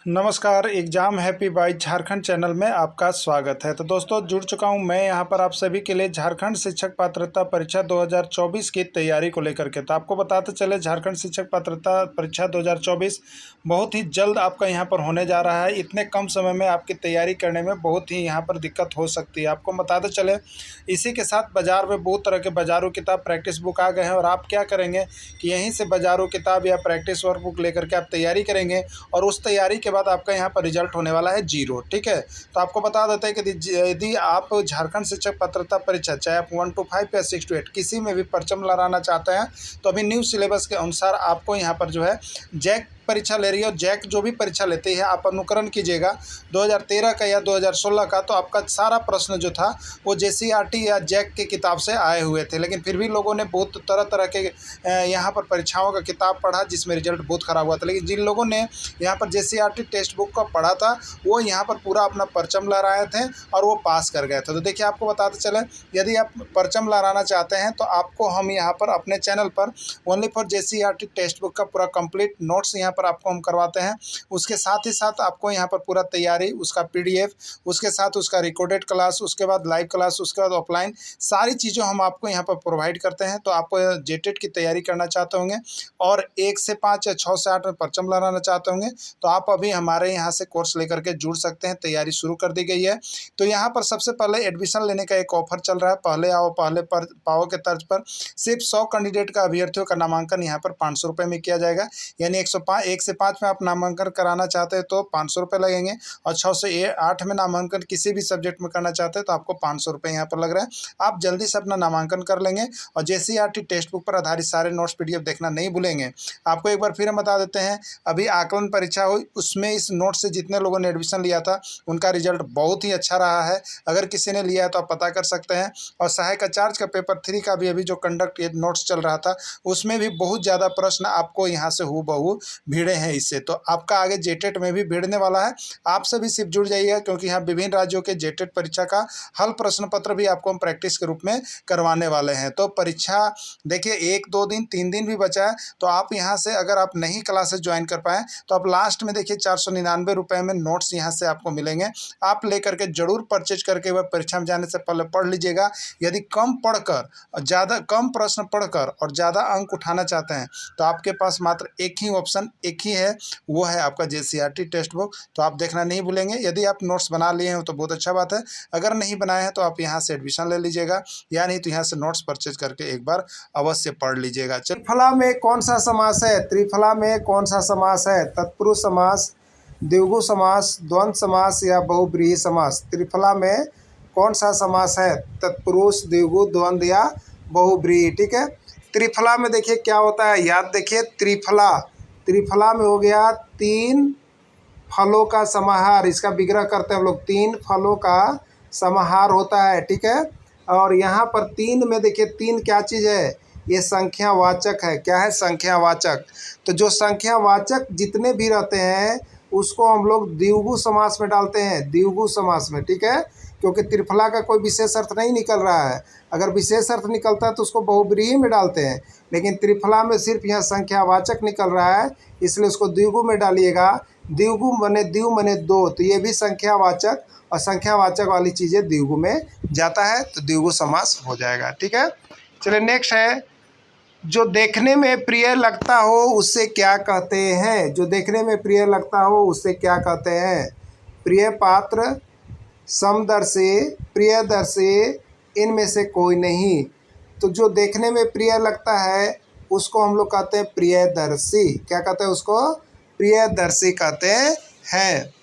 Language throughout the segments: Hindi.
नमस्कार, exam happy by Jharkhand channel में आपका स्वागत है। तो दोस्तों जुड़ चुका हूं मैं यहां पर आप सभी के लिए झारखंड शिक्षक पात्रता परीक्षा 2024 की तैयारी को लेकर के। तो आपको बताते चले झारखंड शिक्षक पात्रता परीक्षा 2024 बहुत ही जल्द आपका यहां पर होने जा रहा है। इतने कम समय में आपकी तैयारी करने में बहुत ही यहां पर दिक्कत हो सकती है। आपको बताते चले इसी के साथ बाज़ार में बहुत तरह के बाज़ारू किताब प्रैक्टिस बुक आ गए हैं और आप क्या करेंगे कि यहीं से बाज़ारू किताब या प्रैक्टिस वर्क बुक लेकर के आप तैयारी करेंगे और उस तैयारी के बाद आपका यहाँ पर रिजल्ट होने वाला है 0। ठीक है, तो आपको बता देते हैं कि यदि आप झारखंड शिक्षक पात्रता परीक्षा चाहे आप 1 to 5 या 6 to 8 किसी में भी परचम लहराना चाहते हैं तो अभी न्यू सिलेबस के अनुसार आपको यहाँ पर जो है जैक परीक्षा ले रही है और जैक जो भी परीक्षा लेती है आप अनुकरण कीजिएगा 2013 का या 2016 का। तो आपका सारा प्रश्न जो था वो जेसीईआरटी या जैक की किताब से आए हुए थे, लेकिन फिर भी लोगों ने बहुत तरह तरह के यहाँ पर परीक्षाओं का किताब पढ़ा जिसमें रिजल्ट बहुत ख़राब हुआ था। लेकिन जिन लोगों ने यहाँ पर जेसीईआरटी टेक्स्ट बुक का पढ़ा था वो यहाँ पर पूरा अपना परचम लहराए थे और वो पास कर गए थे। तो देखिए आपको बताते चले यदि आप परचम लहराना चाहते हैं तो आपको हम यहाँ पर अपने चैनल पर only for JCERT text book का पूरा कंप्लीट नोट्स यहाँ पर आपको हम करवाते हैं। उसके साथ ही साथ आपको यहाँ पर पूरा तैयारी उसका पीडीएफ, उसके साथ उसका रिकॉर्डेड क्लास, उसके बाद लाइव क्लास, उसके बाद ऑफलाइन सारी चीज़ें हम आपको यहाँ पर प्रोवाइड करते हैं। तो आप जेटेट की तैयारी करना चाहते होंगे और 1 से 5 या 6 से 8 में परचम लहराना चाहते होंगे तो आप अभी हमारे यहाँ से कोर्स लेकर के जुड़ सकते हैं। तैयारी शुरू कर दी गई है। तो यहाँ पर सबसे पहले एडमिशन लेने का एक ऑफर चल रहा है, पहले आओ पहले पर पाओ के तर्ज पर सिर्फ 100 कैंडिडेट का अभ्यर्थियों का नामांकन यहाँ पर 500 रुपये में किया जाएगा। यानी 1 से 5 में आप नामांकन कराना चाहते हैं तो 500 रुपये लगेंगे और 6 से 8 में नामांकन किसी भी सब्जेक्ट में करना चाहते हैं तो आपको 500 रुपये यहाँ पर लग रहा है। आप जल्दी से अपना नामांकन कर लेंगे और जेसीईआरटी टेक्स्ट बुक पर आधारित सारे नोट्स पीडीएफ देखना नहीं भूलेंगे। आपको एक बार फिर हम बता देते हैं अभी आकलन परीक्षा हुई उसमें इस नोट से जितने लोगों ने एडमिशन लिया था उनका रिजल्ट बहुत ही अच्छा रहा है। अगर किसी ने लिया है तो आप पता कर सकते हैं। और सहायक आचार्य का पेपर 3 का भी अभी जो कंडक्ट नोट्स चल रहा था उसमें भी बहुत ज़्यादा प्रश्न आपको यहाँ से हूबहू भिड़े हैं इससे। तो आपका आगे जेटेट में भी भिड़ने वाला है। आप सभी सिर्फ जुड़ जाइएगा क्योंकि यहाँ विभिन्न राज्यों के जेटेट परीक्षा का हल प्रश्न पत्र भी आपको हम प्रैक्टिस के रूप में करवाने वाले हैं। तो परीक्षा देखिए 1-2 दिन 3 दिन भी बचा है तो आप यहाँ से अगर आप नहीं क्लासेस ज्वाइन कर पाएँ तो आप लास्ट में देखिए 499 रुपये में नोट्स यहाँ से आपको मिलेंगे। आप लेकर के जरूर परचेज करके वह परीक्षा में जाने से पहले पढ़ लीजिएगा। यदि कम पढ़कर ज़्यादा कम प्रश्न पढ़कर और ज़्यादा अंक उठाना चाहते हैं तो आपके पास मात्र एक ही ऑप्शन एक ही है, वो है आपका जेसीईआरटी टेक्स्ट बुक। तो आप देखना नहीं भूलेंगे। यदि आप नोट्स बना लिए हैं तो बहुत अच्छा बात है, अगर नहीं बनाए हैं तो आप यहाँ से एडमिशन ले लीजिएगा या नहीं तो यहाँ से नोट्स परचेज करके एक बार अवश्य पढ़ लीजिएगा। त्रिफला में कौन सा समास है? त्रिफला में कौन सा समास है? तत्पुरुष समास, द्विगु समास, द्वंद्व समास या बहुब्रीहि समास? त्रिफला में कौन सा समास है? तत्पुरुष, द्विगु, द्वंद्व या बहुब्रीहि। ठीक है, त्रिफला में देखिए क्या होता है, याद देखिए त्रिफला में हो गया 3 फलों का समाहार। इसका विग्रह करते हैं हम लोग, 3 फलों का समाहार होता है। ठीक है, और यहाँ पर 3 में देखिए 3 क्या चीज़ है? ये संख्यावाचक है। क्या है? संख्यावाचक। तो जो संख्यावाचक जितने भी रहते हैं उसको हम लोग द्विगु समास में डालते हैं, द्विगु समास में। ठीक है, क्योंकि त्रिफला का कोई विशेष अर्थ नहीं निकल रहा है। अगर विशेष अर्थ निकलता है तो उसको बहुब्रीहि में डालते हैं, लेकिन त्रिफला में सिर्फ यहाँ संख्यावाचक निकल रहा है इसलिए उसको द्विगु में डालिएगा। द्विगु मने द्वि मने 2, तो ये भी संख्यावाचक और संख्यावाचक वाली चीज़ें द्विगु में जाता है तो द्विगु समास हो जाएगा। ठीक है, चलिए नेक्स्ट है, जो देखने में प्रिय लगता हो उससे क्या कहते हैं? जो देखने में प्रिय लगता हो उससे क्या कहते हैं? प्रिय पात्र, समदर्शी, प्रियदर्शी, इनमें से कोई नहीं। तो जो देखने में प्रिय लगता है उसको हम लोग कहते हैं प्रियदर्शी। क्या कहते हैं उसको? प्रियदर्शी कहते हैं।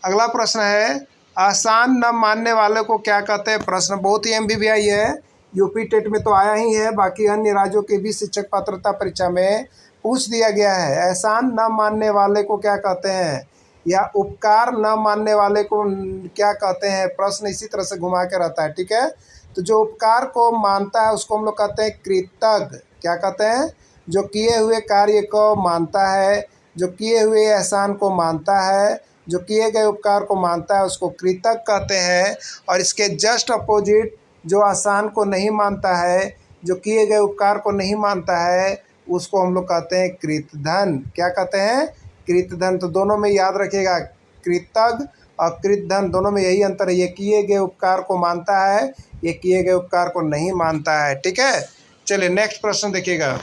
अगला प्रश्न है, आसान न मानने वाले को क्या कहते हैं? प्रश्न बहुत ही एमबीबीआई है, यूपी टेट में तो आया ही है, बाकी अन्य राज्यों के भी शिक्षक पात्रता परीक्षा में पूछ दिया गया है। एहसान न मानने वाले को क्या कहते हैं? या उपकार न मानने वाले को क्या कहते हैं? प्रश्न इसी तरह से घुमा के रहता है। ठीक है, तो जो उपकार को मानता है उसको हम लोग कहते हैं कृतज्ञ। क्या कहते हैं? जो किए हुए कार्य को मानता है, जो किए हुए एहसान को मानता है, जो किए गए उपकार को मानता है उसको कृतज्ञ कहते हैं। और इसके जस्ट अपोजिट जो एहसान को नहीं मानता है, जो किए गए उपकार को नहीं मानता है उसको हम लोग कहते हैं कृतधन। क्या कहते हैं? कृतधन। तो दोनों में याद रखिएगा, कृतज्ञ और कृतधन दोनों में यही अंतर है, ये किए गए उपकार को मानता है, ये किए गए उपकार को नहीं मानता है। ठीक है, चलिए नेक्स्ट प्रश्न देखिएगा।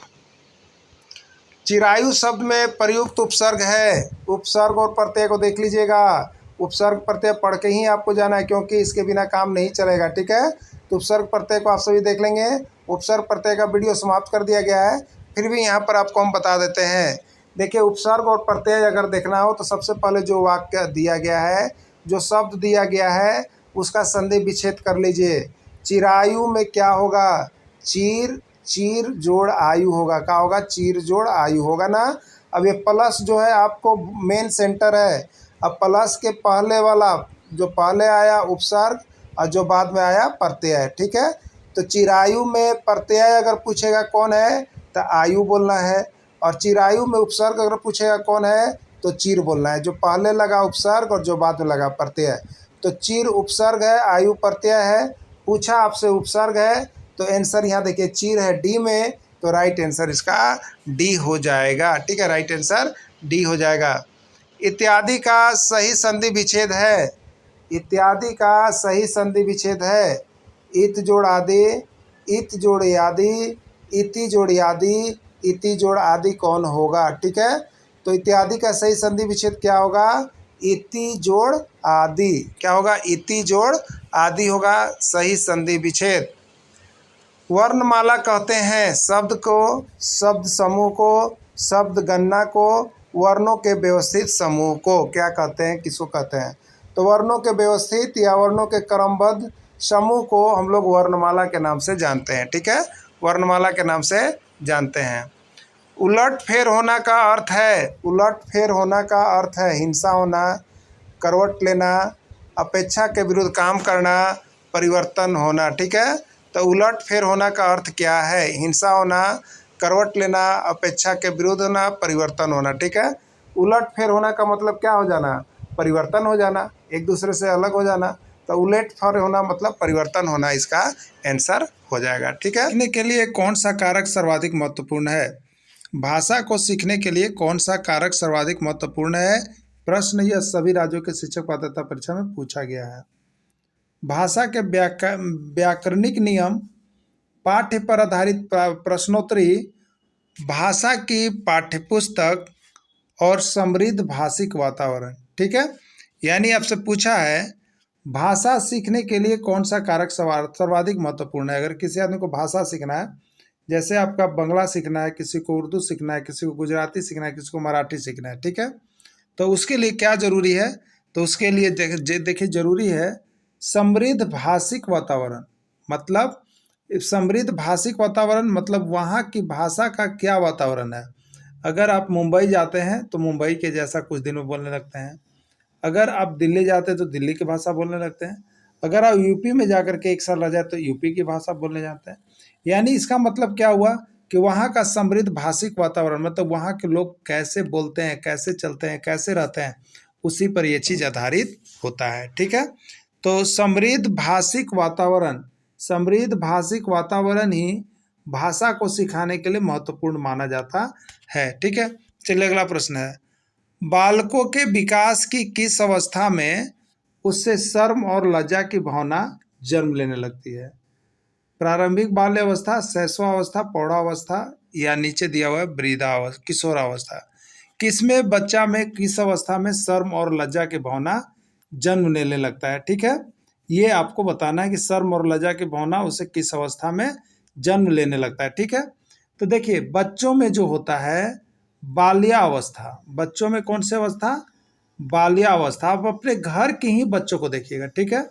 चिरायु शब्द में प्रयुक्त उपसर्ग है, उपसर्ग और प्रत्यय को देख लीजिएगा। उपसर्ग प्रत्यय पढ़ के ही आपको जाना है, क्योंकि इसके बिना काम नहीं चलेगा। ठीक है, तो उपसर्ग प्रत्यय को आप सभी देख लेंगे। उपसर्ग प्रत्यय का वीडियो समाप्त कर दिया गया है, फिर भी यहाँ पर आपको हम बता देते हैं। देखिए, उपसर्ग और प्रत्यय अगर देखना हो तो सबसे पहले जो वाक्य दिया गया है, जो शब्द दिया गया है, उसका संधि विच्छेद कर लीजिए। चिरायु में क्या होगा, चीर, चीर जोड़ आयु होगा। क्या होगा, चीर जोड़ आयु होगा ना। अब ये प्लस जो है आपको मेन सेंटर है। अब प्लस के पहले वाला जो पहले आया उपसर्ग और जो बाद में आया प्रत्यय है। ठीक है, तो चिरायु में प्रत्यय अगर पूछेगा कौन है तो आयु बोलना है, और चिरायु में उपसर्ग अगर पूछेगा कौन है तो चीर बोलना है। जो पहले लगा उपसर्ग और जो बाद में लगा प्रत्यय। तो चीर उपसर्ग है, आयु प्रत्यय है। पूछा आपसे उपसर्ग है तो आंसर यहाँ देखिए चीर है डी में, तो राइट आंसर इसका डी हो जाएगा। ठीक है, राइट आंसर डी हो जाएगा। इत्यादि का सही संधि विच्छेद है, इत्यादि का सही संधि विच्छेद है। इत जोड़ आदि, इत जोड़ आदि, इति जोड़ आदि, इति जोड़ आदि कौन होगा। ठीक है, तो इत्यादि का सही संधि विच्छेद क्या होगा, इति जोड़ आदि। क्या होगा, इति जोड़ आदि होगा सही संधि विच्छेद। वर्णमाला कहते हैं शब्द को, शब्द समूह को, शब्द गणना को, वर्णों के व्यवस्थित समूह को क्या कहते हैं, किसको कहते हैं। तो वर्णों के व्यवस्थित या वर्णों के क्रमबद्ध समूह को हम लोग वर्णमाला के नाम से जानते हैं। ठीक है, वर्णमाला के नाम से जानते हैं। उलट फेर होना का अर्थ है, उलट फेर होना का अर्थ है हिंसा होना, करवट लेना, अपेक्षा के विरुद्ध काम करना, परिवर्तन होना। ठीक है, तो उलट फेर होना का अर्थ क्या है, हिंसा होना, करवट लेना, अपेक्षा के विरुद्ध होना, परिवर्तन होना। ठीक है, उलट फेर होना का मतलब क्या हो जाना, परिवर्तन हो जाना, एक दूसरे से अलग हो जाना। तो उलट फेर होना मतलब परिवर्तन होना, इसका आंसर हो जाएगा। ठीक है, सीखने के लिए कौन सा कारक सर्वाधिक महत्वपूर्ण है, भाषा को सीखने के लिए कौन सा कारक सर्वाधिक महत्वपूर्ण है। प्रश्न यह सभी राज्यों के शिक्षक पात्रता परीक्षा में पूछा गया है। भाषा के व्याकरणिक नियम, पाठ्य पर आधारित प्रश्नोत्तरी, भाषा की पाठ्यपुस्तक और समृद्ध भाषिक वातावरण। ठीक है, यानी आपसे पूछा है भाषा सीखने के लिए कौन सा कारक सर्वाधिक महत्वपूर्ण है। अगर किसी आदमी को भाषा सीखना है, जैसे आपका बंगला सीखना है, किसी को उर्दू सीखना है, किसी को गुजराती सीखना है, किसी को मराठी सीखना है। ठीक है, तो उसके लिए क्या जरूरी है, तो उसके लिए देखिए जरूरी है समृद्ध भाषिक वातावरण। मतलब समृद्ध भाषिक वातावरण मतलब वहाँ की भाषा का क्या वातावरण है। अगर आप मुंबई जाते हैं तो मुंबई के जैसा कुछ दिन में बोलने लगते हैं, अगर आप दिल्ली जाते हैं तो दिल्ली की भाषा बोलने लगते हैं, अगर आप यूपी में जाकर के एक साल रह जाए तो यूपी की भाषा बोलने जाते हैं। यानी इसका मतलब क्या हुआ कि वहाँ का समृद्ध भाषिक वातावरण मतलब वहाँ के लोग कैसे बोलते हैं, कैसे चलते हैं, कैसे रहते हैं, उसी पर यह चीज़ आधारित होता है। ठीक है, तो समृद्ध भाषिक वातावरण, समृद्ध भाषिक वातावरण ही भाषा को सिखाने के लिए महत्वपूर्ण माना जाता है। ठीक है, चलिए अगला प्रश्न है, बालकों के विकास की किस अवस्था में उससे शर्म और लज्जा की भावना जन्म लेने लगती है। प्रारंभिक बाल्य अवस्था, शैशवावस्था, प्रौढ़ावस्था या नीचे दिया हुआ है वृद्धावस्था, किशोरावस्था। किसमें बच्चा में किस अवस्था में शर्म और लज्जा की भावना जन्म लेने लगता है। ठीक है, ये आपको बताना है कि शर्म और लज्जा की भावना उसे किस अवस्था में जन्म लेने लगता है। ठीक है, तो देखिए बच्चों में जो होता है बाल्यावस्था, बच्चों में कौन सी अवस्था, बाल्यावस्था। आप अपने घर के ही बच्चों को देखिएगा। ठीक है,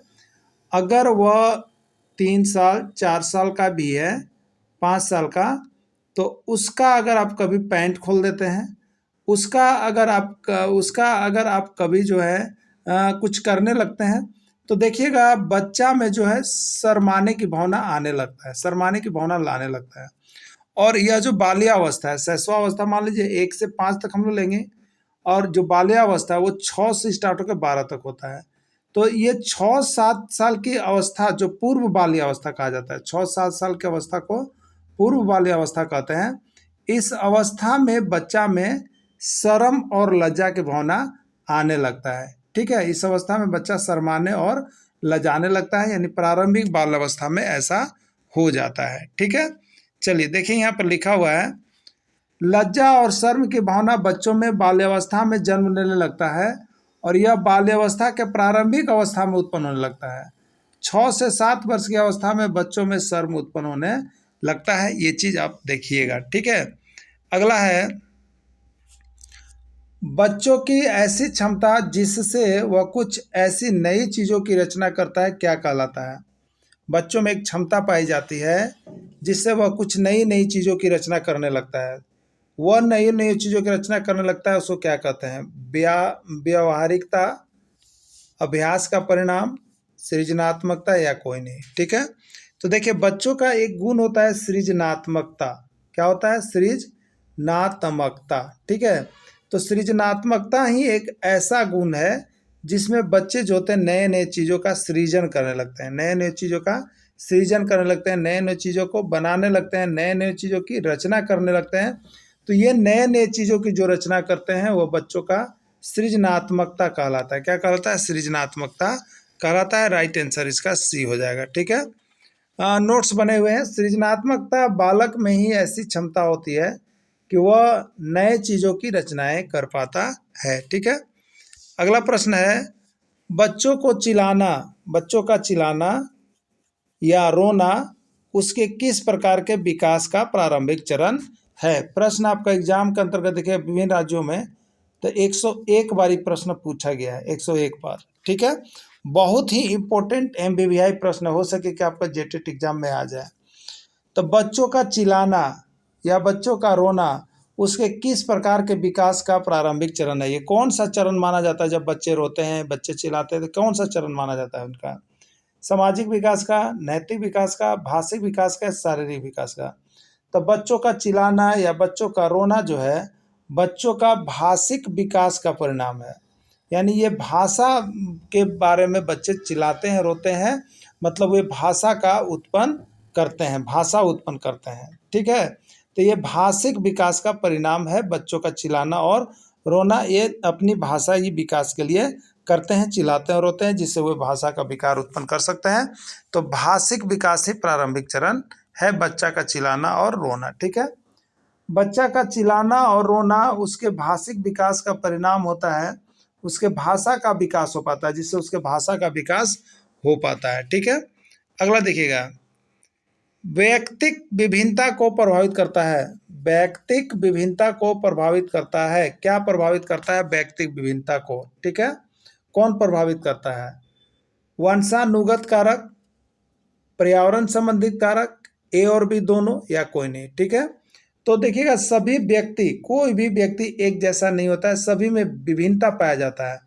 अगर वह 3 साल 4 साल का भी है, 5 साल का, तो उसका अगर आप कभी पैंट खोल देते हैं, उसका अगर आप कभी जो है कुछ करने लगते हैं, तो देखिएगा बच्चा में जो है शर्माने की भावना आने लगता है, शर्माने की भावना लाने लगता है। और यह जो बाल्यावस्था है, शैशवावस्था मान लीजिए 1 से 5 तक हम लोग लेंगे, और जो बाल्यावस्था है वो 6 से स्टार्ट होकर 12 तक होता है। तो ये 6-7 साल की अवस्था जो पूर्व बाल्यावस्था कहा जाता है, 6-7 साल की अवस्था को पूर्व बाल्यावस्था कहते हैं। इस अवस्था में बच्चा में शर्म और लज्जा की भावना आने लगता है। ठीक है, इस अवस्था में बच्चा शर्माने और लजाने लगता है, यानी प्रारंभिक बाल अवस्था में ऐसा हो जाता है। ठीक है, चलिए देखिए यहाँ पर लिखा हुआ है, लज्जा और शर्म की भावना बच्चों में बाल्यावस्था में जन्म लेने लगता है और यह बाल्यावस्था के प्रारंभिक अवस्था में उत्पन्न होने लगता है। 6 से 7 वर्ष की अवस्था में बच्चों में शर्म उत्पन्न होने लगता है। ये चीज आप देखिएगा। ठीक है, अगला है, बच्चों की ऐसी क्षमता जिससे वह कुछ ऐसी नई चीजों की रचना करता है क्या कहलाता है? बच्चों में एक क्षमता पाई जाती है जिससे वह कुछ नई नई चीजों की रचना करने लगता है। वह नई नई चीजों की रचना करने लगता है, उसको क्या कहते हैं? व्यावहारिकता, अभ्यास का परिणाम, सृजनात्मकता या कोई नहीं। ठीक है, तो देखिए बच्चों का एक गुण होता है सृजनात्मकता। क्या होता है? सृजनात्मकता। ठीक है, तो सृजनात्मकता ही एक ऐसा गुण है जिसमें बच्चे जो होते हैं नए नए चीज़ों का सृजन करने लगते हैं, नए नए चीज़ों का सृजन करने लगते हैं, नए नए चीज़ों को बनाने लगते हैं, नए नए चीज़ों की रचना करने लगते हैं। तो ये नए नए चीज़ों की जो रचना करते हैं वो बच्चों का सृजनात्मकता कहलाता है। क्या कहलाता है? सृजनात्मकता कहलाता है। राइट आंसर इसका सी हो जाएगा। ठीक है, नोट्स बने हुए हैं। सृजनात्मकता बालक में ही ऐसी क्षमता होती है कि वह नए चीज़ों की रचनाएं कर पाता है। ठीक है, अगला प्रश्न है, बच्चों का चिल्लाना या रोना उसके किस प्रकार के विकास का प्रारंभिक चरण है? प्रश्न आपका एग्जाम के अंतर्गत देखिए विभिन्न राज्यों में तो 101 बार प्रश्न पूछा गया है, 101 बार। ठीक है, बहुत ही इंपॉर्टेंट MBBI प्रश्न, हो सके कि आपका जेटेट एग्जाम में आ जाए। तो बच्चों का चिल्लाना या बच्चों का रोना उसके किस प्रकार के विकास का प्रारंभिक चरण है? ये कौन सा चरण माना जाता है? जब बच्चे रोते हैं, बच्चे चिल्लाते हैं, तो कौन सा चरण माना जाता है उनका? सामाजिक विकास का, नैतिक विकास का, भाषिक विकास का, शारीरिक विकास का? तो बच्चों का चिल्लाना या बच्चों का रोना जो है बच्चों का भाषिक विकास का परिणाम है। यानी ये भाषा के बारे में बच्चे चिल्लाते हैं, रोते हैं, मतलब वे भाषा का उत्पन्न करते हैं, भाषा उत्पन्न करते हैं। ठीक है, तो ये भाषिक विकास का परिणाम है। बच्चों का चिल्लाना और रोना ये अपनी भाषा ही विकास के लिए करते हैं, चिल्लाते हैं, रोते हैं, जिससे वे भाषा का विकार उत्पन्न कर सकते हैं। तो भाषिक विकास ही प्रारंभिक चरण है, बच्चा का चिल्लाना और रोना। ठीक है, बच्चा का चिल्लाना और रोना उसके भाषिक विकास का परिणाम होता है, उसके भाषा का विकास हो पाता है, जिससे उसके भाषा का विकास हो पाता है। ठीक है, अगला देखिएगा, वैयक्तिक विभिन्नता को प्रभावित करता है। वैयक्तिक विभिन्नता को प्रभावित करता है, क्या प्रभावित करता है? वैयक्तिक विभिन्नता को। ठीक है, कौन प्रभावित करता है? वंशानुगत कारक, पर्यावरण संबंधित कारक, ए और बी दोनों या कोई नहीं। ठीक है, तो देखिएगा सभी व्यक्ति, कोई भी व्यक्ति एक जैसा नहीं होता है, सभी में विभिन्नता पाया जाता है।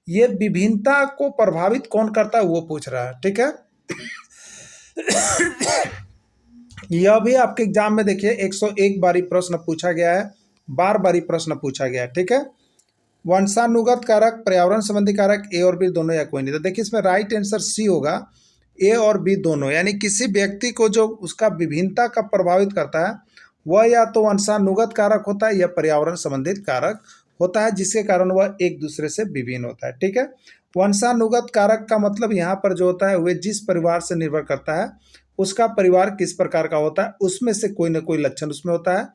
ये विभिन्नता को प्रभावित कौन करता है वो पूछ रहा है। ठीक है, यह भी आपके एग्जाम में देखिए 101 बारी प्रश्न पूछा गया है, बार बारी प्रश्न पूछा गया है। ठीक है, वंशानुगत कारक, पर्यावरण संबंधी कारक, ए और बी दोनों या कोई नहीं। तो देखिए इसमें राइट आंसर सी होगा, ए और बी दोनों। यानी किसी व्यक्ति को जो उसका विभिन्नता का प्रभावित करता है वह या तो वंशानुगत कारक होता है या पर्यावरण संबंधित कारक होता है, जिसके कारण वह एक दूसरे से विभिन्न होता है। ठीक है, वंशानुगत कारक का मतलब यहाँ पर जो होता है वह जिस परिवार से निर्भर करता है उसका परिवार किस प्रकार का होता है, उसमें से कोई ना कोई लक्षण उसमें होता है।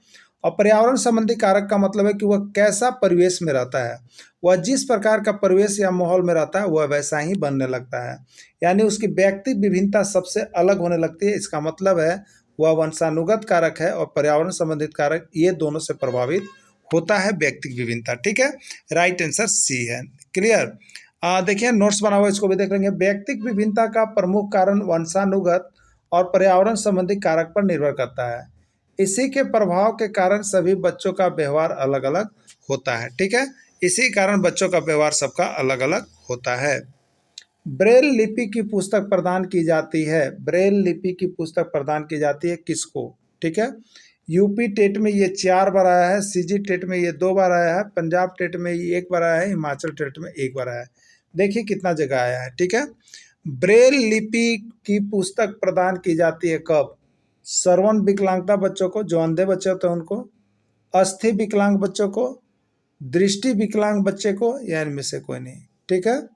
और पर्यावरण संबंधी कारक का मतलब है कि वह कैसा परिवेश में रहता है, वह जिस प्रकार का परिवेश या माहौल में रहता है वह वैसा ही बनने लगता है। यानी उसकी व्यक्तिक विभिन्नता सबसे अलग होने लगती है। इसका मतलब है वह वंशानुगत कारक है और पर्यावरण संबंधित कारक, ये दोनों से प्रभावित होता है व्यक्तिक विभिन्नता। ठीक है, राइट आंसर सी है। क्लियर? देखिए नोट्स बना हुआ, इसको भी देख लेंगे। व्यक्तिक विभिन्नता का प्रमुख कारण वंशानुगत और पर्यावरण संबंधी कारक पर निर्भर करता है। इसी के प्रभाव के कारण सभी बच्चों का व्यवहार अलग अलग होता है। ठीक है, इसी कारण बच्चों का व्यवहार सबका अलग अलग होता है। ब्रेल लिपि की पुस्तक प्रदान की जाती है। ब्रेल लिपि की पुस्तक प्रदान की जाती है किसको? ठीक है, यूपी टेट में ये 4 बार आया है, सीजी टेट में ये 2 बार आया है, पंजाब टेट में ये 1 बार आया है, हिमाचल टेट में 1 बार आया है। देखिए कितना जगह आया है। ठीक है, ब्रेल लिपि की पुस्तक प्रदान की जाती है कब? श्रवण विकलांगता बच्चों को, जो अंधे बच्चे होते हैं उनको, अस्थि विकलांग बच्चों को, दृष्टि विकलांग बच्चे को या इनमें से कोई नहीं। ठीक है,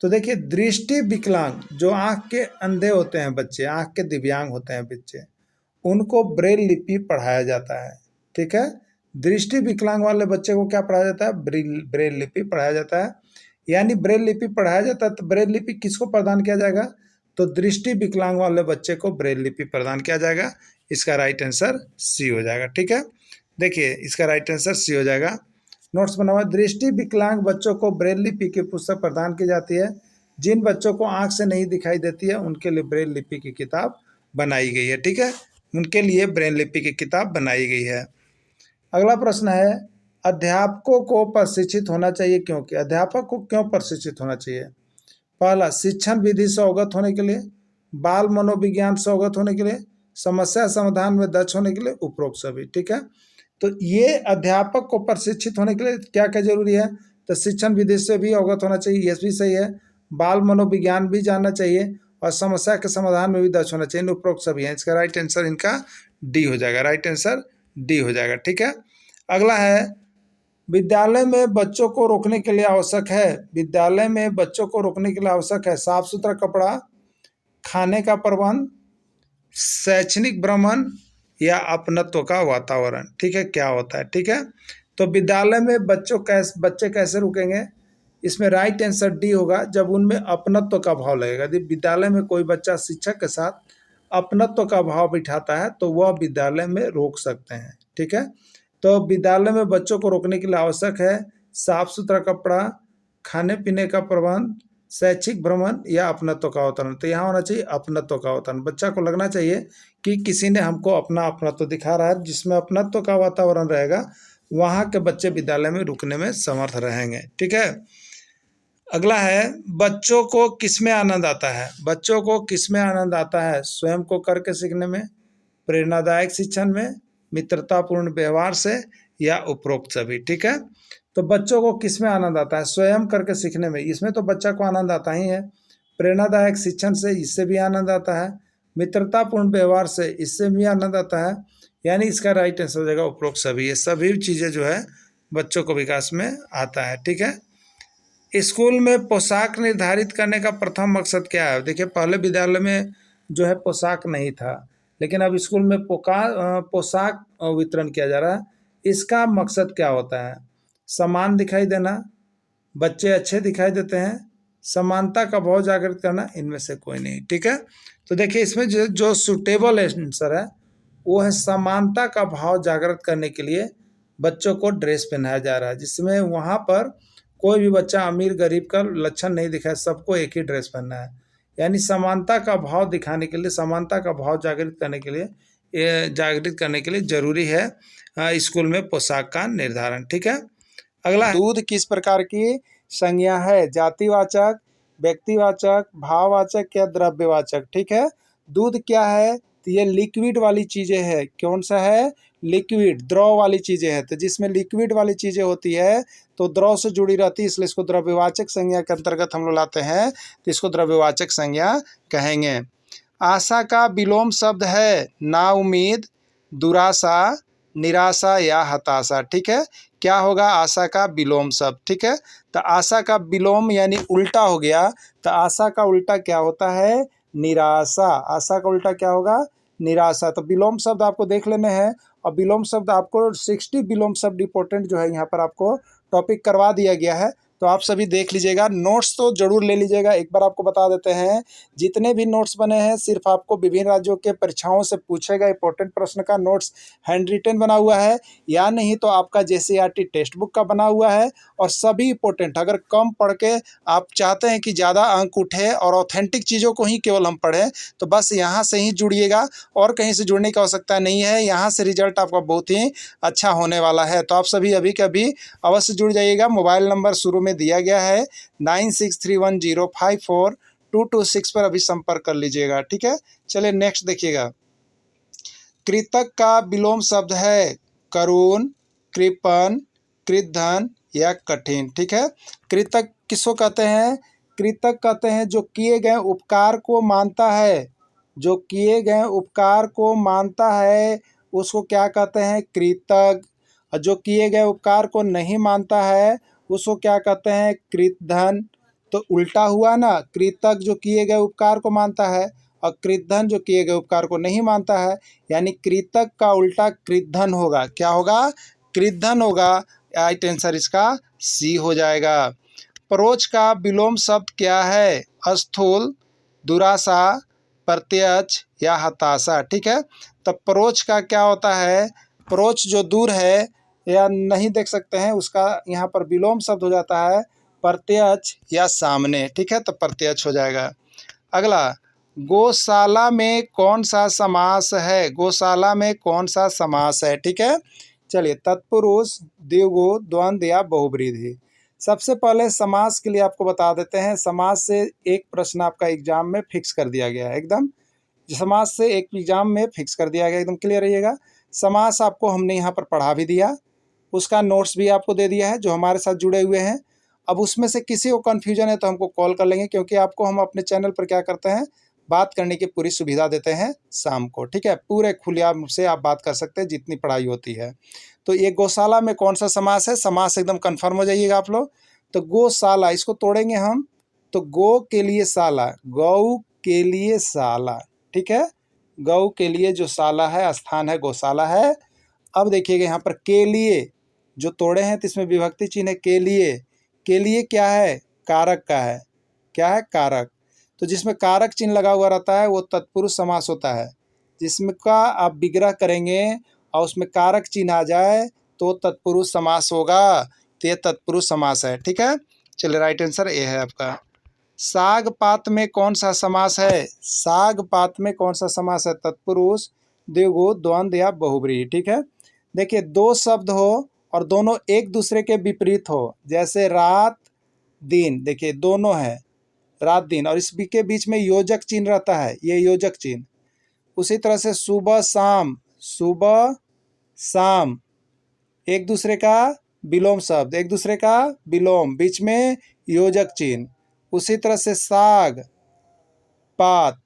तो देखिए दृष्टि विकलांग जो आंख के अंधे होते हैं बच्चे, आंख के दिव्यांग होते हैं बच्चे, उनको ब्रेल लिपि पढ़ाया जाता है। ठीक है, दृष्टि विकलांग वाले बच्चे को क्या पढ़ाया जाता है? ब्रेल लिपि पढ़ाया जाता है। यानी ब्रेल लिपि पढ़ाया जाता है तो ब्रेल लिपि किसको प्रदान किया जाएगा? तो दृष्टि विकलांग वाले बच्चे को ब्रेल लिपि प्रदान किया जाएगा। इसका राइट आंसर सी हो जाएगा। ठीक है, देखिए इसका राइट आंसर सी हो जाएगा। नोट्स बना हुआ है, दृष्टि विकलांग बच्चों को ब्रेल लिपि की पुस्तक प्रदान की जाती है। जिन बच्चों को आंख से नहीं दिखाई देती है उनके लिए ब्रेल लिपि की किताब बनाई गई है। ठीक है, उनके लिए ब्रेल लिपि की किताब बनाई गई है। अगला प्रश्न है, अध्यापकों को प्रशिक्षित होना चाहिए क्योंकि? अध्यापक को क्यों प्रशिक्षित होना चाहिए? पहला, शिक्षण विधि से अवगत होने के लिए, बाल मनोविज्ञान से अवगत होने के लिए, समस्या समाधान में दक्ष होने के लिए, उपरोक्त सभी। ठीक है, तो ये अध्यापक को प्रशिक्षित होने के लिए क्या क्या जरूरी है? तो शिक्षण विधि से भी अवगत होना चाहिए, ये भी सही है, बाल मनोविज्ञान भी जानना चाहिए और समस्या के समाधान में भी दक्ष होना चाहिए, उपरोक्त सभी है। इसका राइट आंसर इनका डी हो जाएगा, राइट आंसर डी हो जाएगा। ठीक है, अगला है, विद्यालय में बच्चों को रोकने के लिए आवश्यक है, विद्यालय में बच्चों को रोकने के लिए आवश्यक है साफ सुथरा कपड़ा, खाने का प्रबंध, शैक्षणिक भ्रमण या अपनत्व का वातावरण। ठीक है, क्या होता है? ठीक है, तो विद्यालय में बच्चे कैसे रुकेंगे? इसमें राइट आंसर डी होगा, जब उनमें अपनत्व का भाव लगेगा। यदि विद्यालय में कोई बच्चा शिक्षक के साथ अपनत्व का भाव बिठाता है तो वह विद्यालय में रोक सकते हैं। ठीक है, तो विद्यालय में बच्चों को रोकने के लिए आवश्यक है साफ सुथरा कपड़ा, खाने पीने का प्रबंध, शैक्षिक भ्रमण या अपनत्व का वातावरण। तो यहाँ होना चाहिए अपनत्व का वातावरण। बच्चा को लगना चाहिए कि किसी ने हमको अपना अपनत्व दिखा रहा है, जिसमें अपनत्व का वातावरण रहेगा वहाँ के बच्चे विद्यालय में रुकने में समर्थ रहेंगे। ठीक है, अगला है, बच्चों को किसमें आनंद आता है? बच्चों को किसमें आनंद आता है? स्वयं को करके सीखने में, प्रेरणादायक शिक्षण में, मित्रतापूर्ण व्यवहार से या उपरोक्त सभी। ठीक है, तो बच्चों को किसमें आनंद आता है? स्वयं करके सीखने में, इसमें तो बच्चा को आनंद आता ही है, प्रेरणादायक शिक्षण से, इससे भी आनंद आता है, मित्रतापूर्ण व्यवहार से, इससे भी आनंद आता है। यानी इसका राइट आंसर हो जाएगा उपरोक्त सभी। ये सभी चीज़ें जो है बच्चों को विकास में आता है। ठीक है, स्कूल में पोशाक निर्धारित करने का प्रथम मकसद क्या है? देखिए पहले विद्यालय में जो है पोशाक नहीं था, लेकिन अब स्कूल में पोशाक वितरण किया जा रहा है। इसका मकसद क्या होता है? समान दिखाई देना, बच्चे अच्छे दिखाई देते हैं, समानता का भाव जागृत करना, इनमें से कोई नहीं। ठीक है, तो देखिए इसमें जो सुटेबल आंसर है वो है समानता का भाव जागृत करने के लिए बच्चों को ड्रेस पहनाया जा रहा है, जिसमें वहाँ पर कोई भी बच्चा अमीर गरीब का लक्षण नहीं दिखाए, सबको एक ही ड्रेस पहनना है। यानी समानता का भाव दिखाने के लिए, समानता का भाव जागृत करने के लिए जरूरी है स्कूल में पोशाक का निर्धारण। ठीक है, अगला, दूध किस प्रकार की संज्ञा है? जातिवाचक, व्यक्तिवाचक, भाववाचक या द्रव्यवाचक? ठीक है, दूध क्या है? तो ये लिक्विड वाली चीजें है। कौन सा है? लिक्विड, द्रव वाली चीजें हैं। तो जिसमें लिक्विड वाली चीजें होती है तो द्रव से जुड़ी रहती है, इसलिए इसको द्रव्यवाचक संज्ञा के अंतर्गत हम लोग लाते हैं, तो इसको द्रव्यवाचक संज्ञा कहेंगे। आशा का विलोम शब्द है नाउम्मीद, दुराशा, निराशा या हताशा। ठीक है, क्या होगा? आशा का विलोम शब्द। ठीक है, तो आशा का विलोम यानी उल्टा हो गया, तो आशा का उल्टा क्या होता है? निराशा। आशा का उल्टा क्या होगा? निराशा। तो विलोम शब्द आपको देख लेने हैं, और विलोम शब्द आपको 60 विलोम शब्द इंपॉर्टेंट जो है यहाँ पर आपको टॉपिक करवा दिया गया है, तो आप सभी देख लीजिएगा। नोट्स तो जरूर ले लीजिएगा। एक बार आपको बता देते हैं, जितने भी नोट्स बने हैं सिर्फ आपको विभिन्न राज्यों के परीक्षाओं से पूछेगा इंपॉर्टेंट प्रश्न का नोट्स हैंड रिटन बना हुआ है, या नहीं तो आपका JCERT टेक्स्ट बुक का बना हुआ है, और सभी इंपॉर्टेंट। अगर कम पढ़ के आप चाहते हैं कि ज़्यादा अंक उठे और ऑथेंटिक चीज़ों को ही केवल हम पढ़ें, तो बस यहाँ से ही जुड़िएगा, और कहीं से जुड़ने की आवश्यकता नहीं है। यहाँ से रिजल्ट आपका बहुत ही अच्छा होने वाला है। तो आप सभी अभी के अभी अवश्य जुड़ जाइएगा। मोबाइल नंबर शुरू में दिया गया है 9631054226 पर अभी संपर्क कर लीजिएगा। ठीक है, चलिए नेक्स्ट देखिएगा। कृतक का विलोम शब्द है करुण, कृपण, कृतधन या कठिन। ठीक है, कृतक किसको कहते हैं? कृतक कहते हैं जो किए गए उपकार को मानता है, जो किए गए उपकार को मानता है उसको क्या कहते हैं? कृतक। और जो किए गए उपकार को नहीं मानता है उसको क्या कहते हैं, कृतधन। तो उल्टा हुआ ना, कृतज्ञ जो किए गए उपकार को मानता है और कृतधन जो किए गए उपकार को नहीं मानता है, यानी कृतज्ञ का उल्टा कृतधन होगा। क्या होगा, कृतधन होगा। राइट आंसर इसका सी हो जाएगा। परोक्ष का विलोम शब्द क्या है, स्थूल, दुराशा, प्रत्यक्ष या हताशा। ठीक है, तो परोक्ष का क्या होता है, परोक्ष जो दूर है या नहीं देख सकते हैं उसका यहाँ पर विलोम शब्द हो जाता है प्रत्यक्ष या सामने। ठीक है, तो प्रत्यक्ष हो जाएगा। अगला, गौशाला में कौन सा समास है, गौशाला में कौन सा समास है। ठीक है, चलिए, तत्पुरुष, द्विगु, द्वंद्व या बहुब्रीहि। सबसे पहले समास के लिए आपको बता देते हैं। समास से एक प्रश्न आपका एग्जाम में फिक्स कर दिया गया है, एकदम समास से एक एग्जाम में फिक्स कर दिया गया, एकदम क्लियर रहिएगा। समास आपको हमने यहाँ पर पढ़ा भी दिया, उसका नोट्स भी आपको दे दिया है जो हमारे साथ जुड़े हुए हैं। अब उसमें से किसी को कन्फ्यूजन है तो हमको कॉल कर लेंगे, क्योंकि आपको हम अपने चैनल पर क्या करते हैं, बात करने की पूरी सुविधा देते हैं शाम को। ठीक है, पूरे खुलेआम से आप बात कर सकते हैं जितनी पढ़ाई होती है। तो ये गौशाला में कौन सा समास है, समास एकदम कन्फर्म हो जाइएगा आप लोग। तो गौशाला, इसको तोड़ेंगे हम, तो गौ के लिए शाला, गौ के लिए शाला। ठीक है, गौ के लिए जो शाला है, स्थान है, गौशाला है। अब देखिएगा यहाँ पर के लिए जो तोड़े हैं तो इसमें विभक्ति चिन्ह है के लिए। के लिए क्या है, कारक का है। क्या है, कारक। तो जिसमें कारक चिन्ह लगा हुआ रहता है वो तत्पुरुष समास होता है। जिसमें का आप विग्रह करेंगे और उसमें कारक चिन्ह आ जाए तो तत्पुरुष समास होगा। तो ये तत्पुरुष समास है। ठीक है, चलिए, राइट आंसर ए है आपका। साग पात में कौन सा समास है, साग पात में कौन सा समास है, तत्पुरुष, द्विगु, द्वंद्व या बहुब्रीहि। ठीक है, देखिए, दो शब्द हो और दोनों एक दूसरे के विपरीत हो, जैसे रात दिन, देखिए दोनों है रात दिन, और इसके बीच में योजक चिन्ह रहता है, ये योजक चिन्ह। उसी तरह से सुबह शाम, सुबह शाम, एक दूसरे का विलोम शब्द, एक दूसरे का विलोम, बीच में योजक चिन्ह। उसी तरह से साग पात,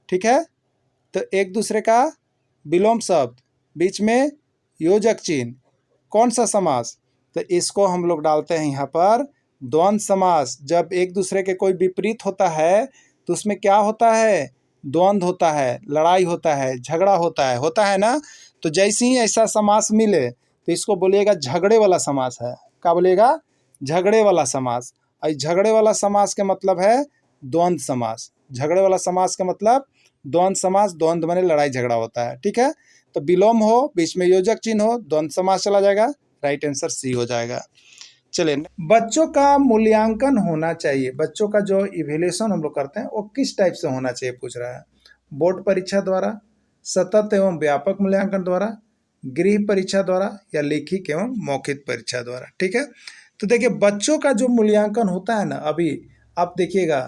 ठीक है, तो एक दूसरे का विलोम शब्द, बीच में योजक चिन्ह। कौन सा समास, तो इसको हम लोग डालते हैं यहाँ पर द्वंद्व समास। जब एक दूसरे के कोई विपरीत होता है तो उसमें क्या होता है, द्वंद्व होता है, लड़ाई होता है, झगड़ा होता है ना। तो जैसे ही ऐसा समास मिले तो इसको बोलिएगा झगड़े वाला समास है। क्या बोलिएगा, झगड़े वाला समास। और झगड़े वाला समास के मतलब है द्वंद्व समास। झगड़े वाला समास का मतलब द्वंद्व समास, द्वंद्व माने लड़ाई झगड़ा होता है। ठीक है, तो विलोम हो, बीच में योजक चिन्ह हो, द्वंद्व समास चला जाएगा। राइट आंसर सी हो जाएगा। चलिए, बच्चों का मूल्यांकन होना चाहिए, बच्चों का जो इवैल्यूएशन हम लोग करते हैं वो किस टाइप से होना चाहिए पूछ रहा है। बोर्ड परीक्षा द्वारा, सतत एवं व्यापक मूल्यांकन द्वारा, गृह परीक्षा द्वारा या लिखित एवं मौखिक परीक्षा द्वारा। ठीक है, तो देखिए, बच्चों का जो मूल्यांकन होता है ना, अभी आप देखिएगा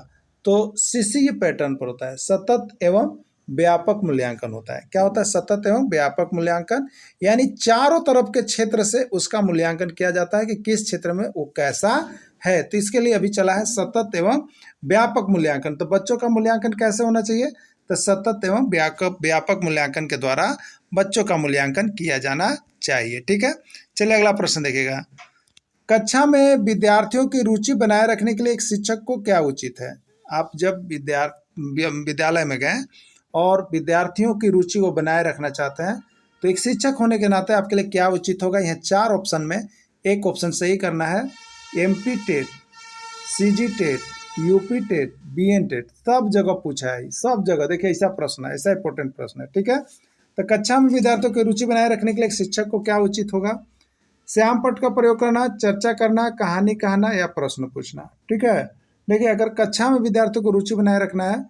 तो सीसीई पैटर्न पर होता है, सतत एवं व्यापक मूल्यांकन होता है। क्या होता है, सतत एवं व्यापक मूल्यांकन, यानी चारों तरफ के क्षेत्र से उसका मूल्यांकन किया जाता है कि किस क्षेत्र में वो कैसा है। तो इसके लिए अभी चला है सतत एवं व्यापक मूल्यांकन। तो बच्चों का मूल्यांकन कैसे होना चाहिए, तो सतत एवं व्यापक मूल्यांकन के द्वारा बच्चों का मूल्यांकन किया जाना चाहिए। ठीक है, चलिए अगला प्रश्न देखिएगा। कक्षा में विद्यार्थियों की रुचि बनाए रखने के लिए एक शिक्षक को क्या उचित है। आप जब विद्यालय में गए और विद्यार्थियों की रुचि को बनाए रखना चाहते हैं तो एक शिक्षक होने के नाते आपके लिए क्या उचित होगा। यह चार ऑप्शन में एक ऑप्शन सही करना है। MP TET, CG TET, UP TET, BN TET, सब जगह पूछा है, सब जगह। देखिए, ऐसा प्रश्न है, ऐसा इंपॉर्टेंट प्रश्न है। ठीक है, तो कक्षा में विद्यार्थियों की रुचि बनाए रखने के लिए एक शिक्षक को क्या उचित होगा। श्याम पट का प्रयोग करना, चर्चा करना, कहानी कहना या प्रश्न पूछना। ठीक है, देखिए, अगर कक्षा में विद्यार्थियों को रुचि बनाए रखना है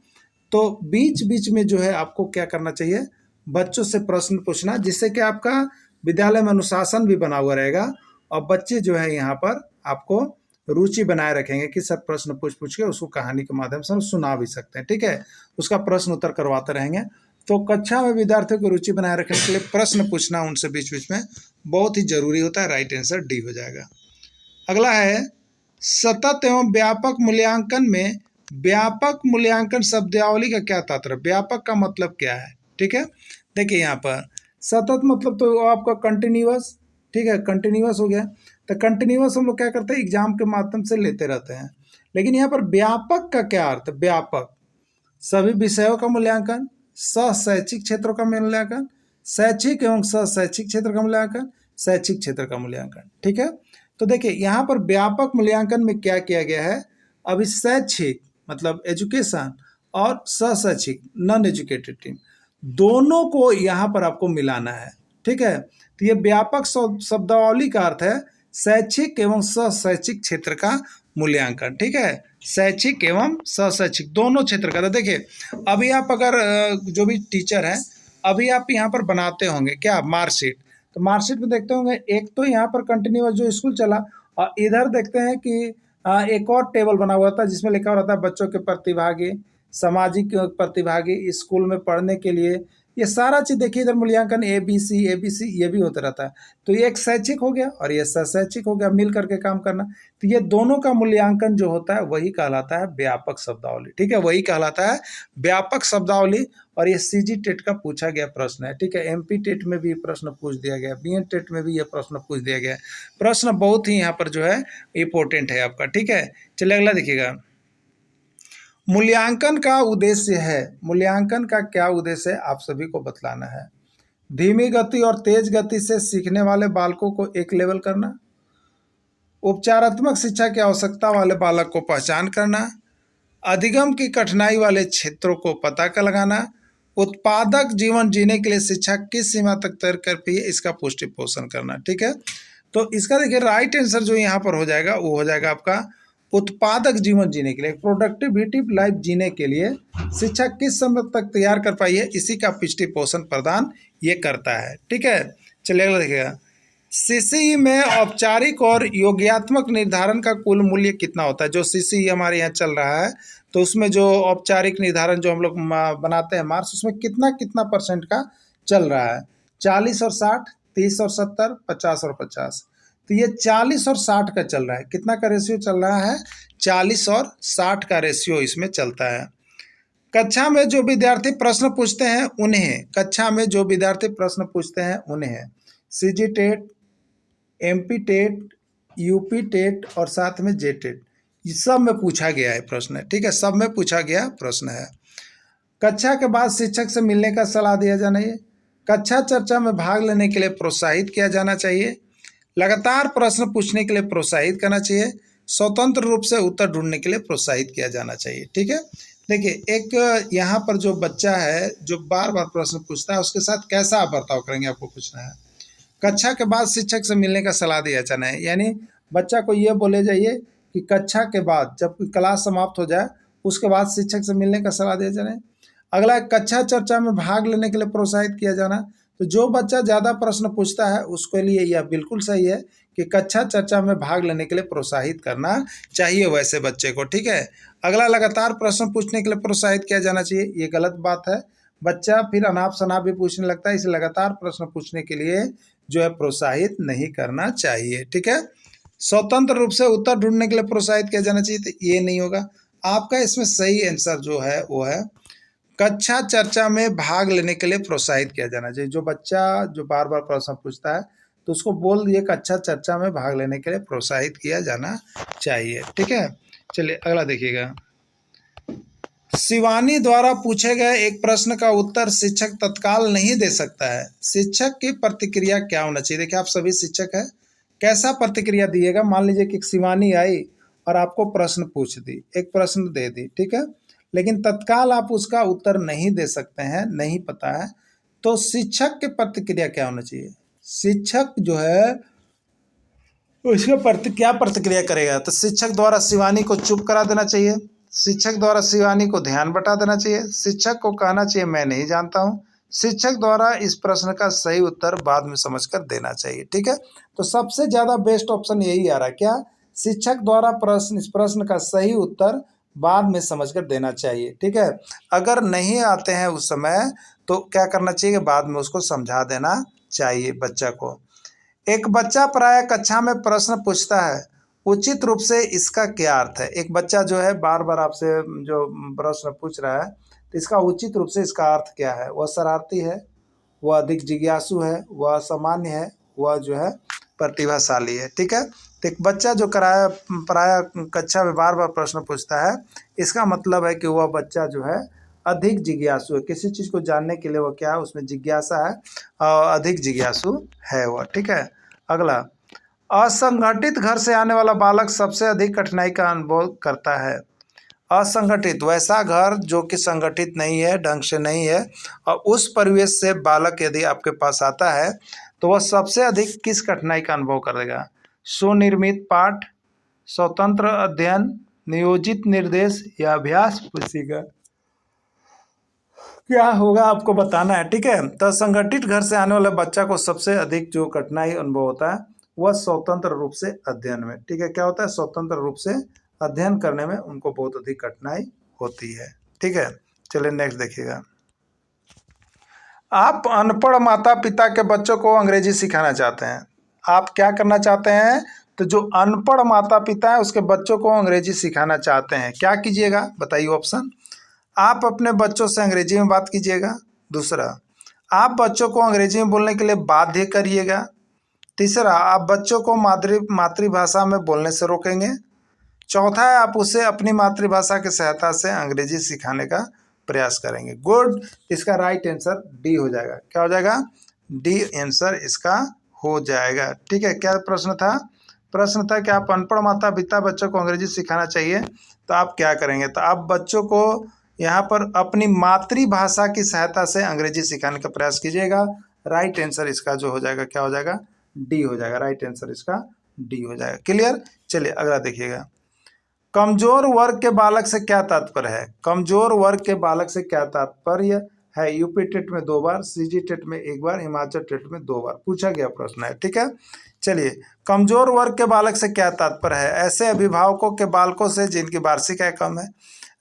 तो बीच बीच में जो है आपको क्या करना चाहिए, बच्चों से प्रश्न पूछना, जिससे कि आपका विद्यालय में अनुशासन भी बना हुआ रहेगा और बच्चे जो है यहाँ पर आपको रुचि बनाए रखेंगे कि सब प्रश्न पूछ के उसको कहानी के माध्यम से सुना भी सकते हैं। ठीक है, उसका प्रश्न उत्तर करवाते रहेंगे। तो कक्षा में विद्यार्थियों को रुचि बनाए रखने के लिए प्रश्न पूछना उनसे बीच बीच में बहुत ही जरूरी होता है। राइट आंसर डी हो जाएगा। अगला है, सतत एवं व्यापक मूल्यांकन में व्यापक मूल्यांकन शब्दावली का क्या तात्पर्य, व्यापक का मतलब क्या है। ठीक है, देखिए, यहाँ पर सतत मतलब तो आपका कंटिन्यूअस, ठीक है, कंटिन्यूअस हो गया। तो कंटिन्यूअस हम लोग क्या करते हैं, एग्जाम के माध्यम से लेते रहते हैं। लेकिन यहाँ पर व्यापक का क्या अर्थ है? व्यापक सभी विषयों का मूल्यांकन, शैक्षिक क्षेत्रों का मूल्यांकन, शैक्षिक एवं शैक्षिक क्षेत्र का मूल्यांकन, शैक्षिक क्षेत्र का मूल्यांकन। ठीक है, तो देखिए यहाँ पर व्यापक मूल्यांकन में क्या किया गया है, अभी शैक्षिक मतलब एजुकेशन और शैक्षिक नॉन एजुकेटेड टीम दोनों को यहाँ पर आपको मिलाना है। ठीक है, तो ये व्यापक शब्दावली का अर्थ है शैक्षिक एवं शैक्षिक क्षेत्र का मूल्यांकन। ठीक है, शैक्षिक एवं शैक्षिक दोनों क्षेत्र का। तो देखिए अभी आप अगर जो भी टीचर हैं, अभी आप यहाँ पर बनाते होंगे क्या मार्कशीट, तो मार्कशीट में देखते होंगे एक तो यहाँ पर कंटिन्यूअस जो स्कूल चला, और इधर देखते हैं कि एक और टेबल बना हुआ था जिसमें लिखा रहता है बच्चों के प्रतिभागी, सामाजिक प्रतिभागी, स्कूल में पढ़ने के लिए, ये सारा चीज़ देखिए इधर मूल्यांकन ABC ये भी होता रहता है। तो ये एक शैक्षिक हो गया और ये शैक्षिक हो गया, मिल करके काम करना। तो ये दोनों का मूल्यांकन जो होता है वही कहलाता है व्यापक शब्दावली। ठीक है, वही कहलाता है व्यापक शब्दावली। और ये CG टेट का पूछा गया प्रश्न है। ठीक है, MP टेट में भी प्रश्न पूछ दिया गया, BEd टेट में भी ये प्रश्न पूछ दिया गया। प्रश्न बहुत ही यहाँ पर जो है इंपॉर्टेंट है आपका। ठीक है, चलिए अगला देखिएगा, मूल्यांकन का उद्देश्य है। मूल्यांकन का क्या उद्देश्य है आप सभी को बतलाना है। धीमी गति और तेज गति से सीखने वाले बालकों को एक लेवल करना, उपचारात्मक शिक्षा की आवश्यकता वाले बालक को पहचान करना, अधिगम की कठिनाई वाले क्षेत्रों को पता कर लगाना, उत्पादक जीवन जीने के लिए शिक्षा किस सीमा तक तय कर पाई है इसका पुष्टि पोषण करना। ठीक है, तो इसका देखिए राइट आंसर जो यहाँ पर हो जाएगा वो हो जाएगा आपका उत्पादक जीवन जीने के लिए, प्रोडक्टिविटी लाइफ जीने के लिए शिक्षा किस समय तक तैयार कर पाई है, इसी का पुष्टि पोषण प्रदान ये करता है। ठीक है, चलिए अगला देखिएगा, CCE में औपचारिक और योग्यात्मक निर्धारण का कुल मूल्य कितना होता है। जो CCE हमारे यहाँ चल रहा है तो उसमें जो औपचारिक निर्धारण जो हम लोग बनाते हैं मार्क्स, उसमें कितना कितना % का चल रहा है, 40 और 60, 30 और 70, 50 और 50। तो ये 40 और 60 का चल रहा है। कितना का रेशियो चल रहा है? 40 और 60 का रेशियो इसमें चलता है। कक्षा में जो विद्यार्थी प्रश्न पूछते हैं उन्हें, कक्षा में जो विद्यार्थी प्रश्न पूछते हैं उन्हें CG TET, MP TET, UP TET और साथ में J टेट, ये सब में पूछा गया है प्रश्न। ठीक है, सब में पूछा गया प्रश्न है। कक्षा के बाद शिक्षक से मिलने का सलाह दिया जाना चाहिए, कक्षा चर्चा में भाग लेने के लिए प्रोत्साहित किया जाना चाहिए, लगातार प्रश्न पूछने के लिए प्रोत्साहित करना चाहिए, स्वतंत्र रूप से उत्तर ढूंढने के लिए प्रोत्साहित किया जाना चाहिए। ठीक है, देखिए एक यहाँ पर जो बच्चा है जो बार बार प्रश्न पूछता है उसके साथ कैसा आप बर्ताव करेंगे आपको पूछना है। कक्षा के बाद शिक्षक से मिलने का सलाह दिया जाना है, यानी बच्चा को ये बोले जाइए कि कक्षा के बाद जब क्लास समाप्त हो जाए उसके बाद शिक्षक से मिलने का सलाह दिया जाना है। अगला कक्षा चर्चा में भाग लेने के लिए प्रोत्साहित किया जाना। तो जो बच्चा ज़्यादा प्रश्न पूछता है उसके लिए यह बिल्कुल सही है कि कक्षा चर्चा में भाग लेने के लिए प्रोत्साहित करना चाहिए वैसे बच्चे को। ठीक है, अगला लगातार प्रश्न पूछने के लिए प्रोत्साहित किया जाना चाहिए, ये गलत बात है। बच्चा फिर अनाप शनाप भी पूछने लगता है, इसे लगातार प्रश्न पूछने के लिए जो है प्रोत्साहित नहीं करना चाहिए। ठीक है, स्वतंत्र रूप से उत्तर ढूंढने के लिए प्रोत्साहित किया जाना चाहिए, तो ये नहीं होगा। आपका इसमें सही आंसर जो है वो है कक्षा चर्चा में भाग लेने के लिए प्रोत्साहित किया जाना चाहिए। जो बच्चा जो बार बार प्रश्न पूछता है तो उसको बोल दिए कक्षा चर्चा में भाग लेने के लिए प्रोत्साहित किया जाना चाहिए। ठीक है, चलिए अगला देखिएगा, शिवानी द्वारा पूछे गए एक प्रश्न का उत्तर शिक्षक तत्काल नहीं दे सकता है, शिक्षक की प्रतिक्रिया क्या होना चाहिए। देखिए आप सभी शिक्षक हैं, कैसा प्रतिक्रिया दिएगा। मान लीजिए कि शिवानी आई और आपको प्रश्न पूछ दी, एक प्रश्न दे दी, ठीक है, लेकिन तत्काल आप उसका उत्तर नहीं दे सकते हैं, नहीं पता है, तो शिक्षक की प्रतिक्रिया क्या होना चाहिए। शिक्षक जो है उसका क्या प्रतिक्रिया करेगा, तो शिक्षक द्वारा शिवानी को चुप करा देना चाहिए, शिक्षक द्वारा शिवानी को ध्यान बटा देना चाहिए, शिक्षक को कहना चाहिए मैं नहीं जानता हूँ, शिक्षक द्वारा इस प्रश्न का सही उत्तर बाद में समझकर देना चाहिए। ठीक है, तो सबसे ज़्यादा बेस्ट ऑप्शन यही आ रहा है, क्या, शिक्षक द्वारा इस प्रश्न का सही उत्तर बाद में समझकर देना चाहिए। ठीक है, अगर नहीं आते हैं उस समय तो क्या करना चाहिए, बाद में उसको समझा देना चाहिए बच्चा को। एक बच्चा प्रायः कक्षा में प्रश्न पूछता है, उचित रूप से इसका क्या अर्थ है। एक बच्चा जो है बार बार आपसे जो प्रश्न पूछ रहा है तो इसका उचित रूप से इसका अर्थ क्या है। वह शरारती है, वह अधिक जिज्ञासु है, वह असामान्य है, वह जो है प्रतिभाशाली है। ठीक है, तो एक बच्चा जो कराया पराया कक्षा में बार बार प्रश्न पूछता है, इसका मतलब है कि वह बच्चा जो है अधिक जिज्ञासु है, किसी चीज़ को जानने के लिए वह क्या है, उसमें जिज्ञासा है और अधिक जिज्ञासु है वह। ठीक है, अगला, असंगठित घर से आने वाला बालक सबसे अधिक कठिनाई का अनुभव करता है। असंगठित, वैसा घर जो कि संगठित नहीं है, ढंग से नहीं है, और उस परिवेश से बालक यदि आपके पास आता है तो वह सबसे अधिक किस कठिनाई का अनुभव करेगा? सुनिर्मित पाठ, स्वतंत्र अध्ययन, नियोजित निर्देश या अभ्यास पुस्तिका? क्या होगा आपको बताना है। ठीक है, तो संगठित घर से आने वाले बच्चा को सबसे अधिक जो कठिनाई अनुभव होता है वह स्वतंत्र रूप से अध्ययन में। ठीक है, क्या होता है? स्वतंत्र रूप से अध्ययन करने में उनको बहुत अधिक कठिनाई होती है। ठीक है, चलिए नेक्स्ट देखिएगा। आप अनपढ़ माता पिता के बच्चों को अंग्रेजी सिखाना चाहते हैं। आप क्या करना चाहते हैं? तो जो अनपढ़ माता पिता है उसके बच्चों को अंग्रेजी सिखाना चाहते हैं, क्या कीजिएगा बताइए ऑप्शन। आप अपने बच्चों से अंग्रेजी में बात कीजिएगा। दूसरा, आप बच्चों को अंग्रेजी में बोलने के लिए बाध्य करिएगा। तीसरा, आप बच्चों को मातृभाषा में बोलने से रोकेंगे। चौथा है, आप उसे अपनी मातृभाषा की सहायता से अंग्रेजी सिखाने का प्रयास करेंगे। गुड, इसका राइट आंसर डी हो जाएगा। क्या हो जाएगा? डी आंसर इसका हो जाएगा। ठीक है, क्या प्रश्न था? प्रश्न था कि आप अनपढ़ माता पिता बच्चों को अंग्रेजी सिखाना चाहिए, तो आप क्या करेंगे? तो आप बच्चों को यहाँ पर अपनी मातृभाषा की सहायता से अंग्रेजी सिखाने का प्रयास कीजिएगा। राइट आंसर इसका जो हो जाएगा, क्या हो जाएगा? डी हो जाएगा। राइट आंसर इसका डी हो जाएगा। क्लियर? चलिए अगला देखिएगा। कमजोर वर्ग के बालक से क्या तात्पर्य है? कमजोर वर्ग के बालक से क्या तात्पर्य है? यूपी टेट में 2 बार, सीजी टेट में 1 बार, हिमाचल टेट में 2 बार पूछा गया प्रश्न है। ठीक है, चलिए, कमजोर वर्ग के बालक से क्या तात्पर्य है? ऐसे अभिभावकों के बालकों से जिनकी वार्षिक आय कम है,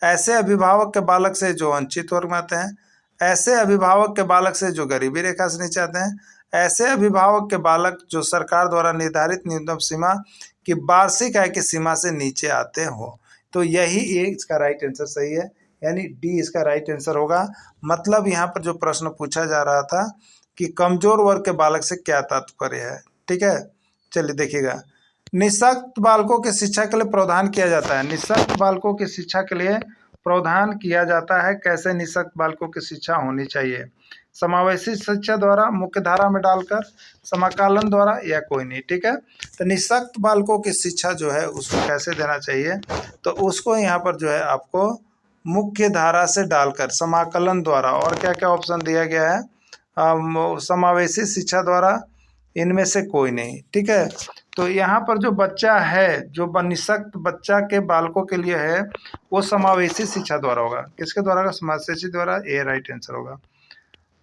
ऐसे अभिभावक के बालक से जो वंचित वर्ग में आते हैं, ऐसे अभिभावक के बालक से जो गरीबी रेखा से नीचे आते हैं, ऐसे अभिभावक के बालक जो सरकार द्वारा निर्धारित न्यूनतम सीमा कि वार्षिक आय की सीमा से नीचे आते हो। तो यही इसका राइट आंसर सही है, यानी डी इसका राइट आंसर होगा। मतलब यहाँ पर जो प्रश्न पूछा जा रहा था कि कमजोर वर्ग के बालक से क्या तात्पर्य है। ठीक है, चलिए देखिएगा। निःशक्त बालकों की शिक्षा के लिए प्रावधान किया जाता है। निःशक्त बालकों की शिक्षा के लिए प्रावधान किया जाता है। कैसे निःशक्त बालकों की शिक्षा होनी चाहिए? समावेशी शिक्षा द्वारा, मुख्य धारा में डालकर, समाकलन द्वारा, या कोई नहीं। ठीक है, तो निःशक्त बालकों की शिक्षा जो है उसको कैसे देना चाहिए? तो उसको यहाँ पर जो है आपको मुख्य धारा से डालकर, समाकलन द्वारा, और क्या क्या ऑप्शन दिया गया है? समावेशी शिक्षा द्वारा, इनमें से कोई नहीं। ठीक है, तो यहाँ पर जो बच्चा है, जो निःशक्त बच्चा के बालकों के लिए है, वो समावेशी शिक्षा द्वारा होगा। किसके द्वारा होगा? समावेशी द्वारा। ए राइट आंसर होगा।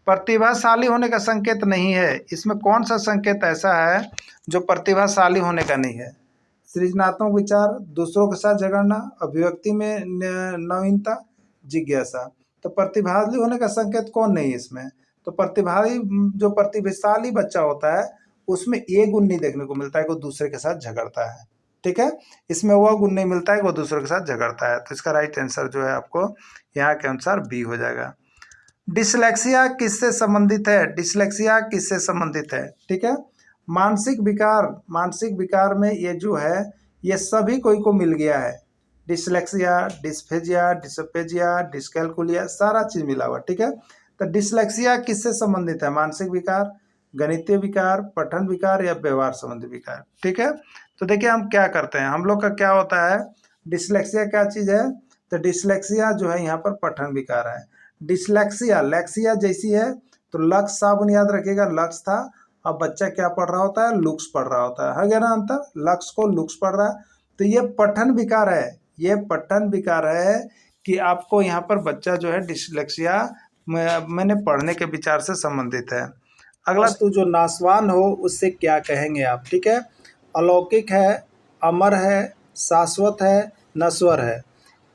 प्रतिभाशाली होने का संकेत नहीं है, इसमें कौन सा संकेत ऐसा है जो प्रतिभाशाली होने का नहीं है? सृजनात्मक विचार, दूसरों के साथ झगड़ना, अभिव्यक्ति में नवीनता, जिज्ञासा। तो प्रतिभाशाली होने का संकेत कौन नहीं है इसमें? तो जो प्रतिभाशाली बच्चा होता है उसमें ये गुण नहीं देखने को मिलता है कि वो दूसरे के साथ झगड़ता है। ठीक है, इसमें वह गुण नहीं मिलता है कि वो दूसरे के साथ झगड़ता है। तो इसका राइट आंसर जो है आपको यहाँ के अनुसार बी हो जाएगा। डिसलेक्सिया किससे संबंधित है? डिसलेक्सिया किससे संबंधित है? ठीक है, मानसिक विकार में ये जो है ये सभी कोई को मिल गया है। डिसलेक्सिया, डिस्फेजिया, डिसपेजिया, डिस्कैलकुलिया, सारा चीज मिला हुआ। ठीक है, तो डिसलेक्सिया किससे संबंधित है? मानसिक विकार, गणितीय विकार, पठन विकार, या व्यवहार संबंधी विकार। ठीक है, तो देखिए हम क्या करते हैं, हम लोग का क्या होता है, डिसलेक्सिया क्या चीज है? तो डिसलेक्सिया जो है यहाँ पर पठन विकार है। डिसलेक्सिया लेक्सिया जैसी है, तो लक्स साबुन याद रखिएगा, लक्स था। अब बच्चा क्या पढ़ रहा होता है? लुक्स पढ़ रहा होता है क्या ना अंतर? लक्स को लुक्स पढ़ रहा है। तो ये पठन विकार है, ये पठन विकार है कि आपको यहाँ पर बच्चा जो है डिसलेक्सिया मैंने पढ़ने के विचार से संबंधित है। अगला, तो जो नासवान हो उससे क्या कहेंगे आप? ठीक है, अलौकिक है, अमर है, शाश्वत है, नश्वर है।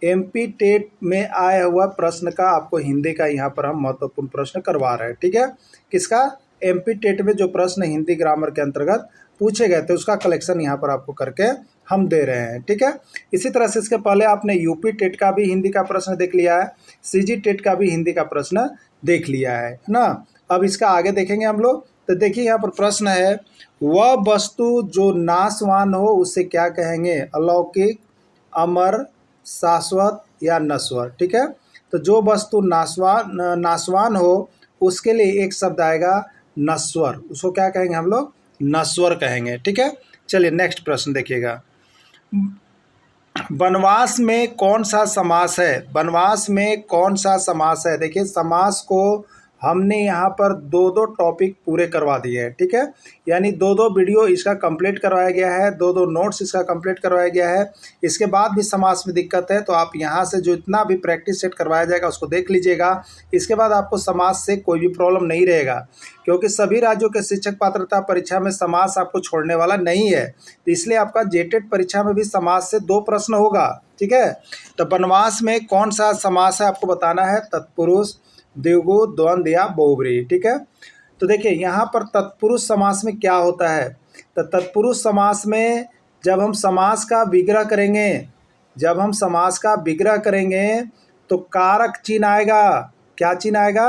एमपी टेट में आया हुआ प्रश्न का आपको हिंदी का यहाँ पर हम महत्वपूर्ण प्रश्न करवा रहे हैं। ठीक है, किसका? एमपी टेट में जो प्रश्न हिंदी ग्रामर के अंतर्गत पूछे गए थे उसका कलेक्शन यहाँ पर आपको करके हम दे रहे हैं। ठीक है, इसी तरह से इसके पहले आपने यूपी टेट का भी हिंदी का प्रश्न देख लिया है, सीजी टेट का भी हिंदी का प्रश्न देख लिया है ना। अब इसका आगे देखेंगे हम लोग तो देखिए यहाँ पर प्रश्न है, वह वस्तु जो नाशवान हो उसे क्या कहेंगे? अलौकिक, अमर, शाश्वत या नश्वर। ठीक है, तो जो वस्तु नाशवान हो उसके लिए एक शब्द आएगा नश्वर, उसको क्या कहेंगे हम लोग? नश्वर कहेंगे। ठीक है, चलिए नेक्स्ट प्रश्न देखिएगा। वनवास में कौन सा समास है? वनवास में कौन सा समास है? देखिए समास को हमने यहाँ पर दो दो टॉपिक पूरे करवा दिए हैं। ठीक है, यानी दो दो वीडियो इसका कंप्लीट करवाया गया है, दो दो नोट्स इसका कंप्लीट करवाया गया है। इसके बाद भी समास में दिक्कत है तो आप यहाँ से जो इतना भी प्रैक्टिस सेट करवाया जाएगा उसको देख लीजिएगा। इसके बाद आपको समास से कोई भी प्रॉब्लम नहीं रहेगा, क्योंकि सभी राज्यों के शिक्षक पात्रता परीक्षा में समास आपको छोड़ने वाला नहीं है। तो इसलिए आपका जेटेट परीक्षा में भी समास से 2 प्रश्न होगा। ठीक है, तो वनवास में कौन सा समास है आपको बताना है? तत्पुरुष, द्विगु, द्वंद्व या बहुब्रीहि। ठीक है, तो देखिए यहाँ पर तत्पुरुष समास में क्या होता है? तो तत्पुरुष समास में जब हम समास का विग्रह करेंगे, तो कारक चिन्ह आएगा। क्या चिन्ह आएगा?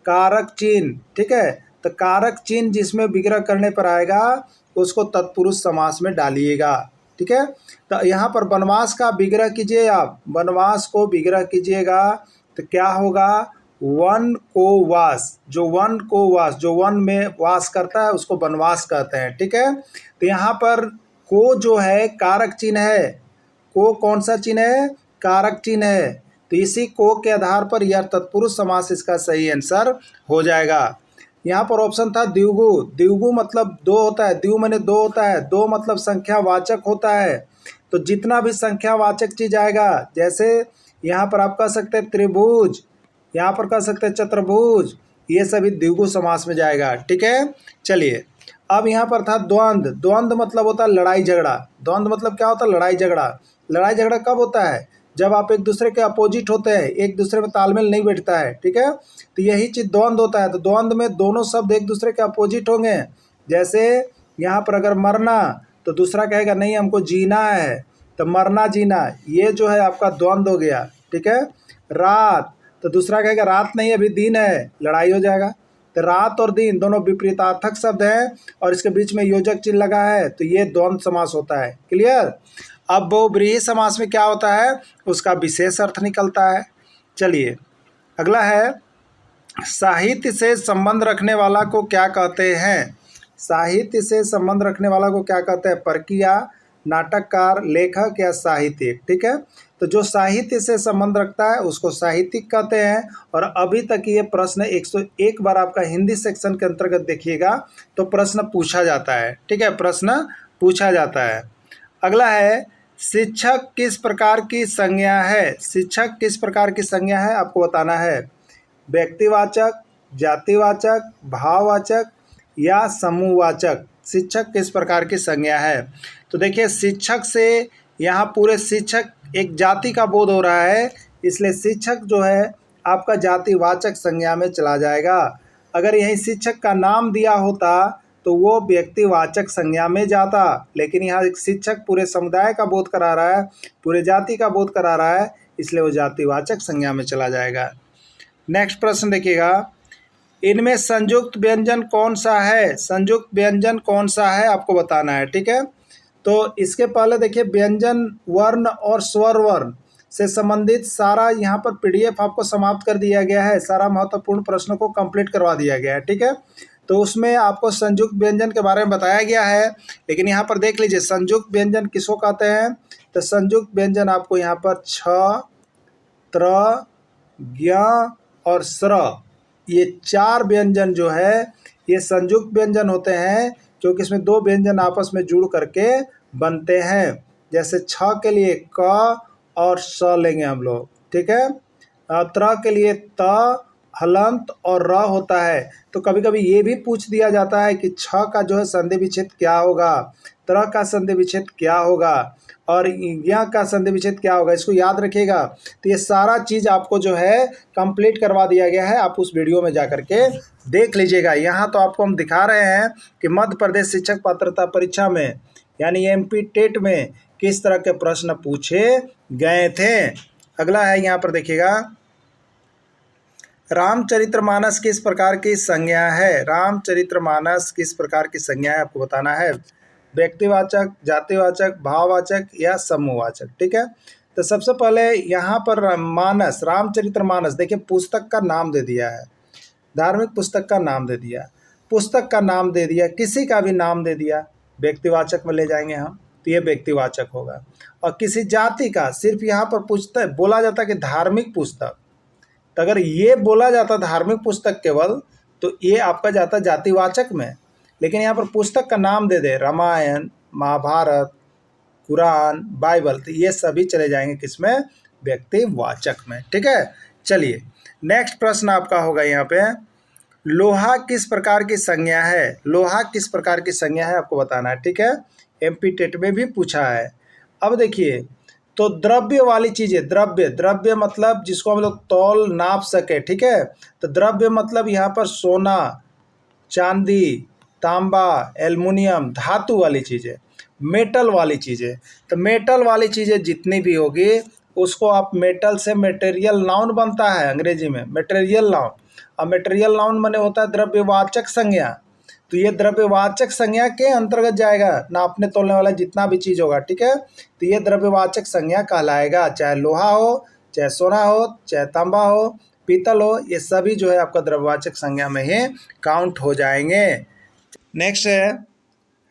कारक चिन्ह। ठीक है, तो कारक चिन्ह जिसमें विग्रह करने पर आएगा उसको तत्पुरुष समास में डालिएगा। ठीक है, तो यहाँ पर वनवास का विग्रह कीजिए, आप वनवास को विग्रह कीजिएगा तो क्या होगा? वन को वास, जो वन में वास करता है उसको वनवास कहते हैं। ठीक है, तो यहाँ पर को जो है कारक चिन्ह है। को कौन सा चिन्ह है? कारक चिन्ह है। तो इसी को के आधार पर यह तत्पुरुष समास इसका सही आंसर हो जाएगा। यहाँ पर ऑप्शन था द्विगु। द्विगु मतलब 2 होता है, द्वि माने 2 होता है, 2 मतलब संख्यावाचक होता है। तो जितना भी संख्यावाचक चीज आएगा, जैसे यहाँ पर आप कह सकते हैं त्रिभुज, यहाँ पर कह सकते हैं चतुर्भुज, ये सभी द्विगु समास में जाएगा। ठीक है, चलिए अब यहाँ पर था द्वंद्व। द्वंद्व मतलब होता है लड़ाई झगड़ा। द्वंद्व मतलब क्या होता है? लड़ाई झगड़ा। लड़ाई झगड़ा कब होता है? जब आप एक दूसरे के अपोजिट होते हैं, एक दूसरे में तालमेल नहीं बैठता है। ठीक है, तो यही चीज़ द्वंद्व होता है। तो द्वंद्व में दोनों शब्द एक दूसरे के अपोजिट होंगे। जैसे यहाँ पर अगर मरना तो दूसरा कहेगा नहीं हमको जीना है, तो मरना जीना, ये जो है आपका द्वंद्व हो गया। ठीक है, रात तो दूसरा कहेगा रात नहीं अभी दिन है, लड़ाई हो जाएगा। तो रात और दिन दोनों विपरीतार्थक शब्द हैं और इसके बीच में योजक चिन्ह लगा है, तो ये द्वंद्व समास होता है। क्लियर? अब बहुब्रीहि समास में क्या होता है? उसका विशेष अर्थ निकलता है। चलिए अगला है, साहित्य से संबंध रखने वाला को क्या कहते हैं? साहित्य से संबंध रखने वाला को क्या कहते हैं? परकिया, नाटककार, लेखक या साहित्यिक। ठीक है, तो जो साहित्य से संबंध रखता है उसको साहित्यिक कहते हैं। और अभी तक ये प्रश्न 101 बार आपका हिंदी सेक्शन के अंतर्गत देखिएगा तो प्रश्न पूछा जाता है। ठीक है, प्रश्न पूछा जाता है। अगला है, शिक्षक किस प्रकार की संज्ञा है? शिक्षक किस प्रकार की संज्ञा है आपको बताना है। व्यक्तिवाचक, जातिवाचक, भाववाचक या समूहवाचक। शिक्षक किस प्रकार की संज्ञा है? तो देखिए शिक्षक से यहाँ पूरे शिक्षक एक जाति का बोध हो रहा है, इसलिए शिक्षक जो है आपका जातिवाचक संज्ञा में चला जाएगा। अगर यहीं शिक्षक का नाम दिया होता तो वो व्यक्तिवाचक संज्ञा में जाता, लेकिन यहाँ एक शिक्षक पूरे समुदाय का बोध करा रहा है, पूरे जाति का बोध करा रहा है, इसलिए वो जातिवाचक संज्ञा में चला जाएगा। नेक्स्ट प्रश्न देखिएगा, इनमें संयुक्त व्यंजन कौन सा है? संयुक्त व्यंजन कौन सा है आपको बताना है। ठीक है, तो इसके पहले देखिए व्यंजन वर्ण और स्वर वर्ण से संबंधित सारा यहाँ पर PDF आपको समाप्त कर दिया गया है, सारा महत्वपूर्ण प्रश्नों को कंप्लीट करवा दिया गया है। ठीक है, तो उसमें आपको संयुक्त व्यंजन के बारे में बताया गया है, लेकिन यहाँ पर देख लीजिए संयुक्त व्यंजन किसको कहते हैं। तो संयुक्त व्यंजन आपको यहाँ पर छ, त्र, ज्ञ और स्र, ये 4 व्यंजन जो है ये संयुक्त व्यंजन होते हैं, क्योंकि इसमें 2 व्यंजन आपस में जुड़ करके बनते हैं। जैसे छ के लिए क और स लेंगे हम लोग। ठीक है, त्र के लिए त, हलंत और र होता है। तो कभी कभी ये भी पूछ दिया जाता है कि छ का जो है संधि विच्छेद क्या होगा, त्र का संधि विच्छेद क्या होगा और ज्ञ का संधि विच्छेद क्या होगा, इसको याद रखिएगा। तो ये सारा चीज़ आपको जो है कंप्लीट करवा दिया गया है, आप उस वीडियो में जा करके देख लीजिएगा। यहाँ तो आपको हम दिखा रहे हैं कि मध्य प्रदेश शिक्षक पात्रता परीक्षा में यानी MP टेट में किस तरह के प्रश्न पूछे गए थे। अगला है यहाँ पर देखिएगा, रामचरितमानस किस प्रकार की संज्ञा है? रामचरितमानस किस प्रकार की संज्ञा है आपको बताना है। व्यक्तिवाचक, जातिवाचक, भाववाचक या समूहवाचक। ठीक है, तो सबसे पहले यहाँ पर मानस, रामचरितमानस, देखिए पुस्तक का नाम दे दिया है, धार्मिक पुस्तक का नाम दे दिया, पुस्तक का नाम दे दिया, किसी का भी नाम दे दिया, व्यक्तिवाचक में ले जाएंगे हम, तो ये व्यक्तिवाचक होगा। और किसी जाति का, सिर्फ यहाँ पर पूछता है, बोला जाता है कि धार्मिक पुस्तक, तो अगर ये बोला जाता धार्मिक पुस्तक केवल, तो ये आपका जाता जातिवाचक में। लेकिन यहाँ पर पुस्तक का नाम दे दे, रामायण, महाभारत, कुरान, बाइबल, तो ये सभी चले जाएंगे किसमें? व्यक्तिवाचक में। ठीक है, चलिए नेक्स्ट प्रश्न आपका होगा यहाँ पे, लोहा किस प्रकार की संज्ञा है? लोहा किस प्रकार की संज्ञा है आपको बताना है। ठीक है, एमपी टेट में भी पूछा है। अब देखिए, तो द्रव्य वाली चीज़ें, द्रव्य, द्रव्य मतलब जिसको हम लोग तौल नाप सके। ठीक है, तो द्रव्य मतलब यहाँ पर सोना, चांदी, तांबा, एल्युमिनियम, धातु वाली चीज़ें, मेटल वाली चीज़ें। तो मेटल वाली चीज़ें जितनी भी होगी उसको आप मेटल से मटेरियल नाउन बनता है अंग्रेजी में, मटेरियल नाउन। और मटेरियल नाउन माने होता है द्रव्यवाचक संज्ञा। तो ये द्रव्यवाचक संज्ञा के अंतर्गत जाएगा, नापने तोलने वाला जितना भी चीज़ होगा। ठीक है, तो ये द्रव्यवाचक संज्ञा कहलाएगा, चाहे लोहा हो, चाहे सोना हो, चाहे तांबा हो, पीतल हो, ये सभी जो है आपका द्रव्यवाचक संज्ञा में ही काउंट हो जाएंगे। नेक्स्ट है,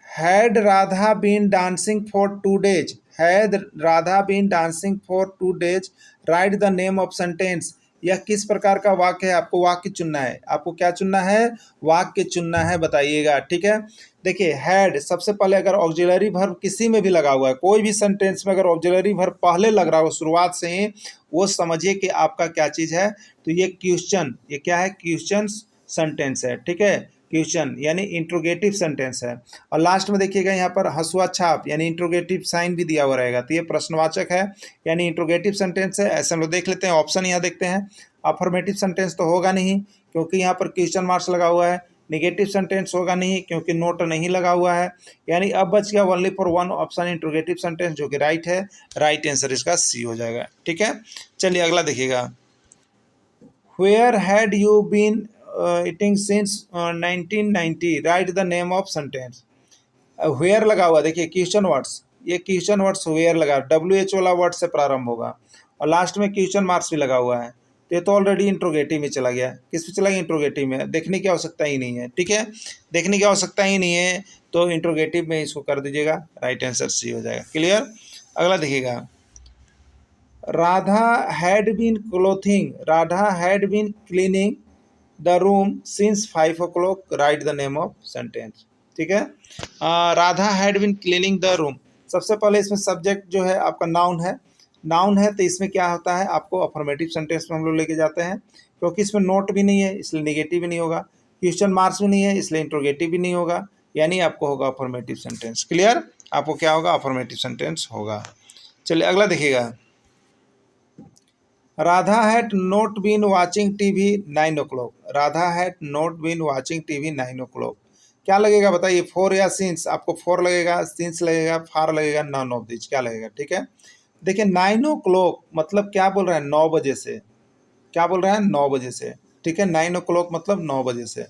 had Radha been dancing for 2 days, had Radha been dancing for 2 days, write the name of sentence. यह किस प्रकार का वाक्य है? आपको वाक्य चुनना है। आपको क्या चुनना है? वाक्य चुनना है, बताइएगा। ठीक है, देखिए हैड, सबसे पहले अगर ऑक्सिलरी वर्ब किसी में भी लगा हुआ है, कोई भी सेंटेंस में अगर ऑक्सिलरी वर्ब पहले लग रहा हो शुरुआत से ही, वो समझिए कि आपका क्या चीज़ है। तो ये क्वेश्चन, ये क्या है? क्वेश्चन सेंटेंस है। ठीक है, क्वेश्चन यानी इंट्रोगेटिव सेंटेंस है। और लास्ट में देखिएगा यहाँ पर हंसुआ छाप यानी इंट्रोगेटिव साइन भी दिया हुआ रहेगा, तो ये प्रश्नवाचक है यानी इंट्रोगेटिव सेंटेंस है। ऐसे हम लोग देख लेते हैं, ऑप्शन यहाँ देखते हैं। अफर्मेटिव सेंटेंस तो होगा नहीं क्योंकि यहाँ पर क्वेश्चन मार्क्स लगा हुआ है। निगेटिव सेंटेंस होगा नहीं क्योंकि नोट नहीं लगा हुआ है। यानी अब बच गया only for one option, interrogative sentence, जो कि राइट है। राइट आंसर इसका सी हो जाएगा। ठीक है, चलिए अगला देखिएगा, where had you been eating since 1990, write the name of sentence. Where लगा हुआ, देखिए क्वेश्चन वर्ड्स, ये क्वेश्चन वर्ड्स वेयर लगा, WH वाला वर्ड से प्रारंभ होगा और लास्ट में क्वेश्चन मार्क्स भी लगा हुआ है। तो ये तो ऑलरेडी इंट्रोगेटिव में चला गया। किस पे चला गया? इंट्रोगेटिव में। देखने की आवश्यकता ही नहीं है। ठीक है, देखने की आवश्यकता ही नहीं है, तो इंट्रोगेटिव में इसको कर दीजिएगा, राइट आंसर सी हो जाएगा। क्लियर, अगला देखिएगा, Radha had been clothing, Radha had been cleaning the room since 5 o'clock, write the name of sentence. ठीक है, Radha had been cleaning the room, सबसे पहले इसमें सब्जेक्ट जो है आपका नाउन है। नाउन है तो इसमें क्या होता है, आपको अफर्मेटिव सेंटेंस में हम लोग लेके जाते हैं, क्योंकि इसमें नोट भी नहीं है इसलिए निगेटिव भी नहीं होगा, क्वेश्चन मार्क्स भी नहीं है इसलिए इंट्रोगेटिव भी नहीं होगा, यानी आपको होगा अफर्मेटिव सेंटेंस। क्लियर, आपको क्या होगा? अफर्मेटिव सेंटेंस होगा। चलिए अगला देखिएगा, Radha had not been watching TV 9 o'clock, Radha had not been watching TV 9 o'clock, क्या लगेगा बताइए? 4 या सिंस? आपको 4 लगेगा, सिंस लगेगा, फार लगेगा, नन ऑफ दिस, क्या लगेगा? ठीक है, देखिए 9 o'clock मतलब क्या बोल रहे हैं? 9 बजे से। क्या बोल रहे हैं? 9 बजे से। ठीक है, 9 o'clock मतलब 9 बजे से।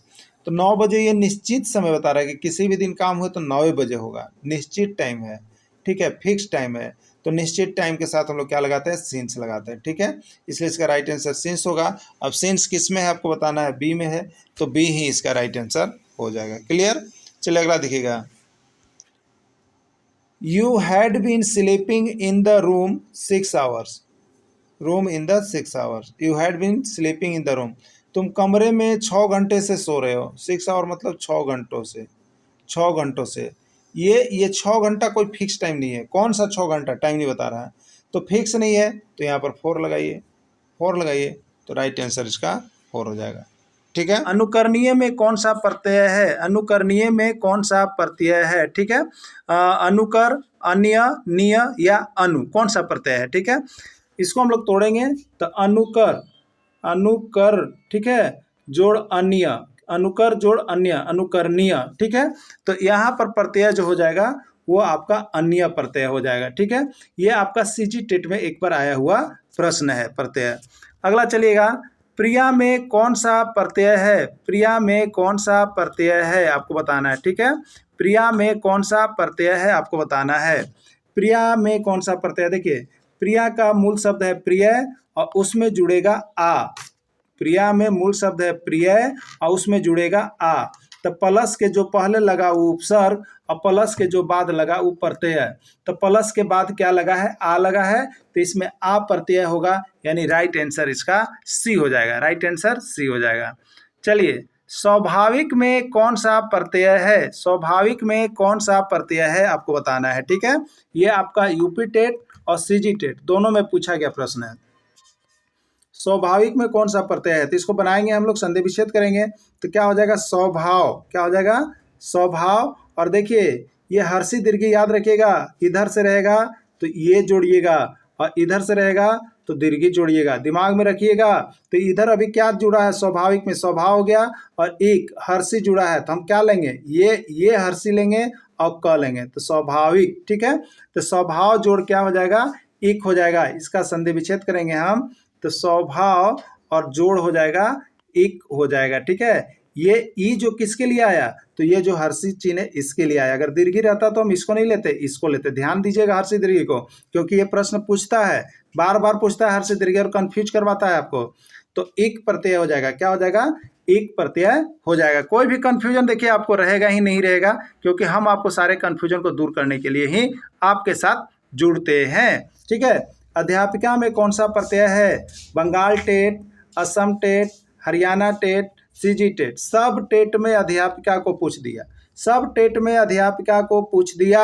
तो 9 बजे ये निश्चित समय बता रहा है कि किसी भी दिन काम हो तो 9 बजे होगा, निश्चित टाइम है। ठीक है, फिक्स टाइम है, तो निश्चित टाइम के साथ हम लोग क्या लगाते हैं? सिंस लगाते हैं। ठीक है, इसलिए इसका राइट आंसर सिंस होगा। अब सिंस किस में है आपको बताना है, बी में है, तो बी ही इसका राइट आंसर हो जाएगा। क्लियर, चलिए अगला दिखेगा, you had been sleeping in the room 6 hours, room in the 6 hours, you had been sleeping in the room, तुम कमरे में 6 घंटे से सो रहे हो। 6 hour मतलब 6 घंटों से, 6 घंटों से। ये 6 घंटा कोई फिक्स टाइम नहीं है, कौन सा 6 घंटा टाइम नहीं बता रहा है, तो फिक्स नहीं है, तो यहाँ पर 4 लगाइए, 4 लगाइए, तो राइट आंसर इसका 4 हो जाएगा। ठीक है, अनुकरणीय में कौन सा प्रत्यय है? अनुकरणीय में कौन सा प्रत्यय है? ठीक है, अनुकर, अन्य, निय या अनु, कौन सा प्रत्यय है? ठीक है, इसको हम लोग तोड़ेंगे तो अनुकर, अनुकर, ठीक है, जोड़ अन्य, अनुकर जोड़ अन्य, अनुकरणीय। ठीक है, तो यहाँ पर प्रत्यय जो हो जाएगा वो आपका अन्य प्रत्यय हो जाएगा। ठीक है, ये आपका सीजी टेट में एक बार आया हुआ प्रश्न है प्रत्यय। अगला चलिएगा, प्रिया में कौन सा प्रत्यय है? प्रिया में कौन सा प्रत्यय है आपको बताना है, ठीक है। प्रिया में कौन सा प्रत्यय है आपको बताना है। प्रिया में कौन सा प्रत्यय, देखिए प्रिया का मूल शब्द है प्रिय और उसमें जुड़ेगा आ। प्रिया में मूल शब्द है प्रिय और उसमें जुड़ेगा आ। तो प्लस के जो पहले लगा वो उपसर्ग और प्लस के जो बाद लगा वो प्रत्यय है। तो प्लस के बाद क्या लगा है? आ लगा है, तो इसमें आ प्रत्यय होगा, यानी राइट आंसर इसका सी हो जाएगा। राइट आंसर सी हो जाएगा। चलिए, स्वाभाविक में कौन सा प्रत्यय है? स्वाभाविक में कौन सा प्रत्यय है आपको बताना है, ठीक है। ये आपका यूपी टेट और सीजी टेट दोनों में पूछा गया प्रश्न है। स्वाभाविक में कौन सा प्रत्यय है? तो इसको बनाएंगे हम लोग, संधि विच्छेद करेंगे तो क्या हो जाएगा? स्वभाव। क्या हो जाएगा? स्वभाव। और देखिए ये हर्षी दीर्घी याद रखिएगा, इधर से रहेगा तो ये जोड़िएगा और इधर से रहेगा तो दीर्घी जोड़िएगा, दिमाग में रखिएगा। तो इधर अभी क्या जुड़ा है? स्वाभाविक में स्वभाव हो गया और एक हर्षी जुड़ा है, तो हम क्या लेंगे? ये हर्षी लेंगे और क लेंगे, तो स्वाभाविक, ठीक है। तो स्वभाव जोड़ क्या हो जाएगा? एक हो जाएगा। इसका संधि विच्छेद करेंगे हम तो स्वभाव और जोड़ हो जाएगा एक हो जाएगा, ठीक है। ये ई जो किसके लिए आया? तो ये जो हर्षी चिन्ह है इसके लिए आया। अगर दीर्घी रहता तो हम इसको नहीं लेते, इसको लेते। ध्यान दीजिएगा हर्षी दीर्घी को, क्योंकि ये प्रश्न पूछता है, बार बार पूछता है हर्षी दीर्घी और कंफ्यूज करवाता है आपको। तो एक प्रत्यय हो जाएगा। क्या हो जाएगा? एक प्रत्यय हो जाएगा। कोई भी कंफ्यूजन देखिए आपको रहेगा ही नहीं रहेगा, क्योंकि हम आपको सारे कंफ्यूजन को दूर करने के लिए ही आपके साथ जुड़ते हैं, ठीक है। अध्यापिका में कौन सा प्रत्यय है? Bengal TET, Assam TET, Haryana TET, CG TET, सब टेट में अध्यापिका को पूछ दिया। सब टेट में अध्यापिका को पूछ दिया।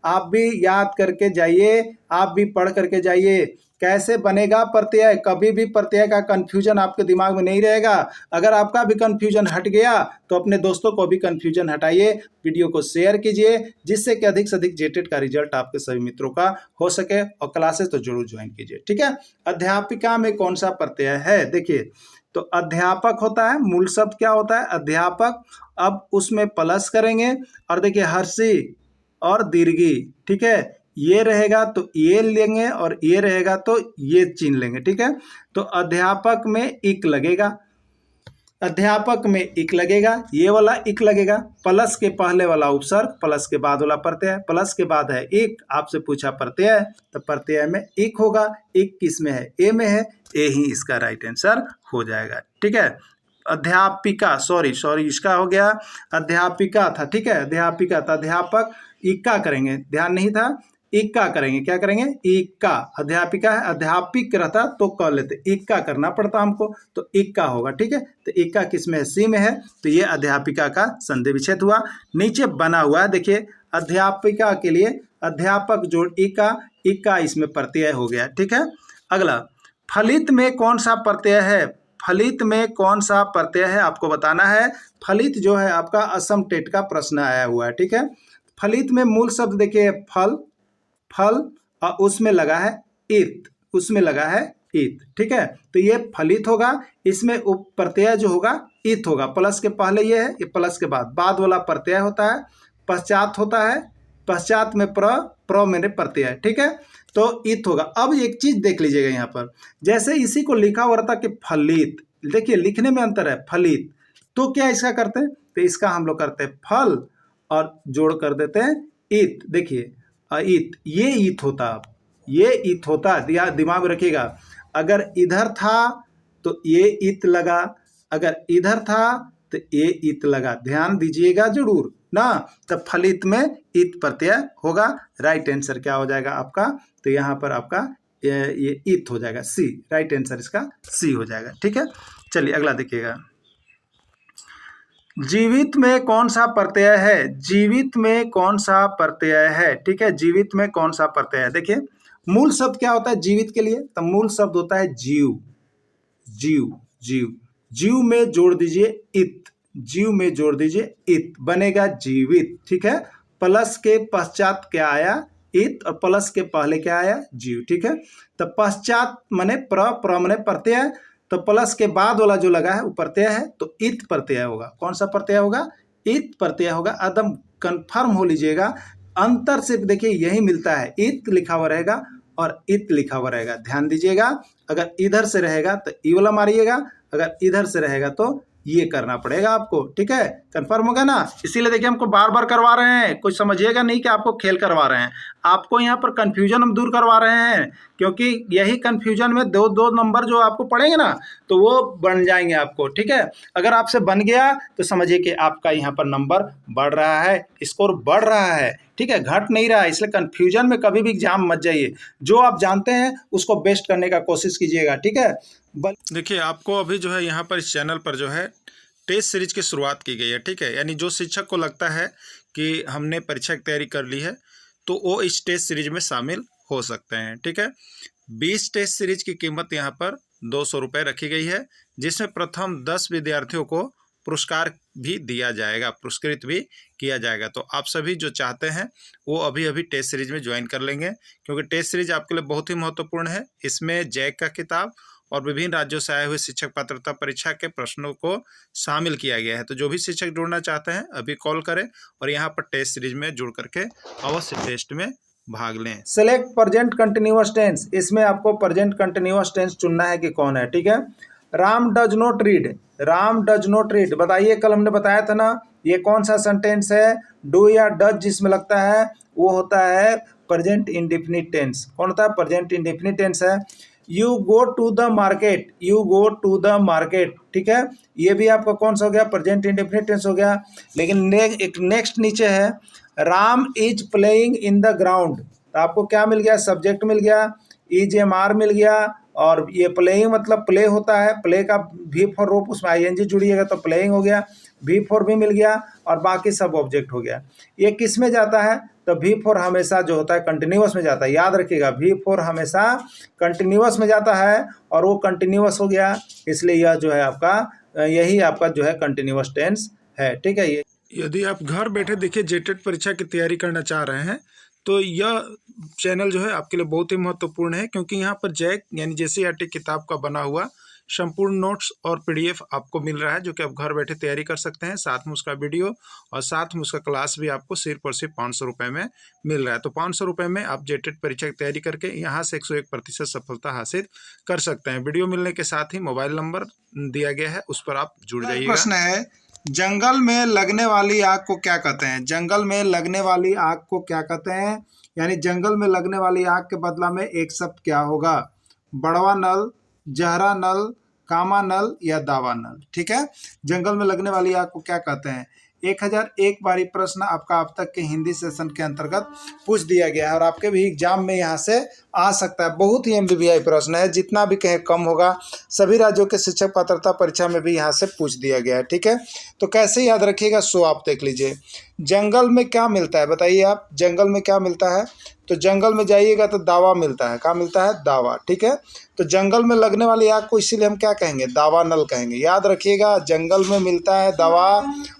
आप भी याद करके जाइए, आप भी पढ़ करके जाइए। कैसे बनेगा प्रत्यय? कभी भी प्रत्यय का कंफ्यूजन आपके दिमाग में नहीं रहेगा। अगर आपका भी कंफ्यूजन हट गया तो अपने दोस्तों को भी कंफ्यूजन हटाइए। वीडियो को शेयर कीजिए, जिससे कि अधिक से अधिक जेटेट का रिजल्ट आपके सभी मित्रों का हो सके, और क्लासेस तो जरूर ज्वाइन कीजिए, ठीक है। अध्यापिका में कौन सा प्रत्यय है? देखिए, तो अध्यापक होता है, मूल शब्द क्या होता है? अध्यापक। अब उसमें प्लस करेंगे और देखिए हर्षी और दीर्घी, ठीक है। ये रहेगा तो ये लेंगे और ये रहेगा तो ये चिन्ह लेंगे, ठीक है। तो अध्यापक में इक लगेगा, अध्यापक में इक लगेगा, ये वाला इक लगेगा। प्लस के पहले वाला उपसर्ग, प्लस के बाद वाला प्रत्यय, प्लस के बाद है एक। आपसे पूछा प्रत्यय, तो प्रत्यय में इक होगा। इक किस में है? ए में है। ए ही इसका राइट आंसर हो जाएगा, ठीक है। अध्यापिका, सॉरी इसका हो गया अध्यापिका था, ठीक है। अध्यापिका था, अध्यापक इक्का करेंगे, ध्यान नहीं था। इक्का करेंगे, क्या करेंगे? इक्का। अध्यापिका है, अध्यापिक रहता तो क लेते, इक्का करना पड़ता हमको, तो इक्का होगा, ठीक है। तो इक्का किस में है? सी में है। तो ये अध्यापिका का संधि विच्छेद हुआ। नीचे बना हुआ है देखिए, अध्यापिका के लिए अध्यापक जोड़ इक्का, इक्का इसमें प्रत्यय हो गया, ठीक है। अगला, फलित में कौन सा प्रत्यय है? फलित में कौन सा प्रत्यय है आपको बताना है। फलित जो है आपका असम टेट का प्रश्न आया हुआ है, ठीक है। फलित में मूल शब्द देखिए फल, फल और उसमें लगा है इत, उसमें लगा है इत, ठीक है। तो ये फलित होगा। इसमें उप प्रत्यय जो होगा इत होगा। प्लस के पहले ये है, ये प्लस के बाद वाला प्रत्यय होता है। पश्चात होता है, पश्चात में प्र मैंने प्रत्यय, ठीक है। तो इत होगा। अब एक चीज देख लीजिएगा यहाँ पर, जैसे इसी को लिखा हुआ रहता कि फलित, देखिए लिखने में अंतर है, फलित। तो क्या इसका करते हैं? तो इसका हम लोग करते हैं फल और जोड़ कर देते हैं इत। देखिए इत, ये इत होता, ये इत होता, दिमाग में रखिएगा। अगर इधर था तो ये इत लगा, अगर इधर था तो ये इत लगा, ध्यान दीजिएगा जरूर ना। तब फलित में इत प्रत्यय होगा। राइट आंसर क्या हो जाएगा आपका? तो यहाँ पर आपका ये इत हो जाएगा, सी। राइट आंसर इसका सी हो जाएगा, ठीक है। चलिए अगला देखिएगा, जीवित में कौन सा प्रत्यय है? जीवित में कौन सा प्रत्यय है, ठीक है। जीवित में कौन सा प्रत्यय है? देखिए मूल शब्द क्या होता है जीवित के लिए? तो मूल शब्द होता है जीव, जीव, जीव। जीव में जोड़ दीजिए इत, जीव में जोड़ दीजिए इत, बनेगा जीवित, ठीक है। प्लस के पश्चात क्या आया? इत, और प्लस के पहले क्या आया? जीव, ठीक है। तो पश्चात मने प्र मने प्रत्यय, तो प्लस के बाद वाला जो लगा है वो प्रत्यय है, तो इत प्रत्यय होगा। कौन सा प्रत्यय होगा? इत प्रत्यय होगा। एकदम कंफर्म हो लीजिएगा। अंतर सिर्फ देखिए यही मिलता है, इत लिखा हुआ रहेगा और इत लिखा हुआ रहेगा। ध्यान दीजिएगा, अगर इधर से रहेगा तो ई वाला मारिएगा, अगर इधर से रहेगा तो ये करना पड़ेगा आपको, ठीक है। कंफर्म होगा ना। इसीलिए देखिए हमको बार बार करवा रहे हैं, कुछ समझिएगा नहीं कि आपको खेल करवा रहे हैं, आपको यहाँ पर कंफ्यूजन हम दूर करवा रहे हैं, क्योंकि यही कंफ्यूजन में दो दो नंबर जो आपको पड़ेंगे ना तो वो बन जाएंगे आपको, ठीक है। अगर आपसे बन गया तो समझिए कि आपका यहाँ पर नंबर बढ़ रहा है, स्कोर बढ़ रहा है, ठीक है, घट नहीं रहा है। इसलिए कंफ्यूजन में कभी भी एग्जाम मत जाइए, जो आप जानते हैं उसको बेस्ट करने का कोशिश कीजिएगा, ठीक है। देखिए आपको अभी जो है यहाँ पर इस चैनल पर जो है टेस्ट सीरीज की शुरुआत की गई है, ठीक है। यानी जो शिक्षक को लगता है कि हमने परीक्षा की तैयारी कर ली है तो वो इस टेस्ट सीरीज में शामिल हो सकते हैं, ठीक है। 20 टेस्ट सीरीज की कीमत यहाँ पर 200 रुपये रखी गई है, जिसमें प्रथम 10 विद्यार्थियों को पुरस्कार भी दिया जाएगा, पुरस्कृत भी किया जाएगा। तो आप सभी जो चाहते हैं वो अभी अभी टेस्ट सीरीज में ज्वाइन कर लेंगे, क्योंकि टेस्ट सीरीज आपके लिए बहुत ही महत्वपूर्ण है। इसमें जैक का किताब और विभिन्न राज्यों से आए हुए शिक्षक पात्रता परीक्षा के प्रश्नों को शामिल किया गया है। तो जो भी शिक्षक जुड़ना चाहते हैं अभी कॉल करें और यहाँ पर टेस्ट सीरीज में जुड़ करके अवश्य टेस्ट में भाग लें। सेलेक्ट प्रेजेंट कंटिन्यूअस टेंस, इसमें आपको प्रेजेंट कंटिन्यूअस टेंस चुनना है कि कौन है, ठीक है। Ram does not read, Ram does not read, बताइए कल हमने बताया था ना ये कौन सा सेंटेंस है। डू या डज जिसमें लगता है वो होता है प्रेजेंट इंडेफिनिट टेंस। कौन होता है? प्रेजेंट इंडेफिनिट टेंस है। You go to the market, you go to the market, ठीक है। ये भी आपका कौन सा हो गया? प्रेजेंट इंडेफिनिट टेंस हो गया। लेकिन एक नेक्स्ट नीचे है Ram is playing in the ground, तो आपको क्या मिल गया? सब्जेक्ट मिल गया, इज एम आर मिल गया, और ये प्लेइंग मतलब प्ले होता है, प्ले का भी फॉर रूप उसमें आईएनजी जुड़िएगा तो प्लेइंग हो गया, भी फॉर भी मिल गया और बाकी सब ऑब्जेक्ट हो गया। ये किस में जाता है? तो भी फॉर हमेशा जो होता है कंटिन्यूअस में जाता है, याद रखिएगा भी फॉर हमेशा कंटिन्यूअस में जाता है और वो कंटिन्यूअस हो गया, इसलिए यह जो है आपका यही आपका जो है कंटिन्यूअस टेंस है, ठीक है। ये यदि आप घर बैठे देखिए जेटेट परीक्षा की तैयारी करना चाह रहे हैं तो यह चैनल जो है आपके लिए बहुत ही महत्वपूर्ण है, क्योंकि यहाँ पर जैक यानी जेसीईआरटी किताब का बना हुआ संपूर्ण नोट्स और पीडीएफ आपको मिल रहा है, जो कि आप घर बैठे तैयारी कर सकते हैं। साथ में उसका वीडियो और साथ में उसका क्लास भी आपको सिर्फ और सिर्फ 500 रुपये में मिल रहा है। तो 500 रुपये में आप जेटेट परीक्षा की तैयारी करके यहाँ से 101% सफलता हासिल कर सकते हैं। वीडियो मिलने के साथ ही मोबाइल नंबर दिया गया है, उस पर आप जुड़ जाइएगा। प्रश्न है, जंगल में लगने वाली आग को क्या कहते हैं? जंगल में लगने वाली आग को क्या कहते हैं? यानी जंगल में लगने वाली आग के बदला में एक शब्द क्या होगा? बड़वा नल, जहरा नल, कामा नल या दावा नल, ठीक है। जंगल में लगने वाली आग को क्या कहते हैं? 1001 बारी प्रश्न आपका अब तक के हिंदी सेशन के अंतर्गत पूछ दिया गया है और आपके भी एग्जाम में यहाँ से आ सकता है। बहुत ही एमबीबीआई प्रश्न है, जितना भी कहीं कम होगा। सभी राज्यों के शिक्षक पात्रता परीक्षा में भी यहाँ से पूछ दिया गया है, ठीक है। तो कैसे याद रखिएगा सो आप देख लीजिए। जंगल में क्या मिलता है बताइए आप? जंगल में क्या मिलता है? तो जंगल में जाइएगा तो दावा मिलता है। क्या मिलता है? दावा, ठीक है। तो जंगल में लगने वाली आग को इसीलिए हम क्या कहेंगे? दावा नल कहेंगे। याद रखिएगा, जंगल में मिलता है दवा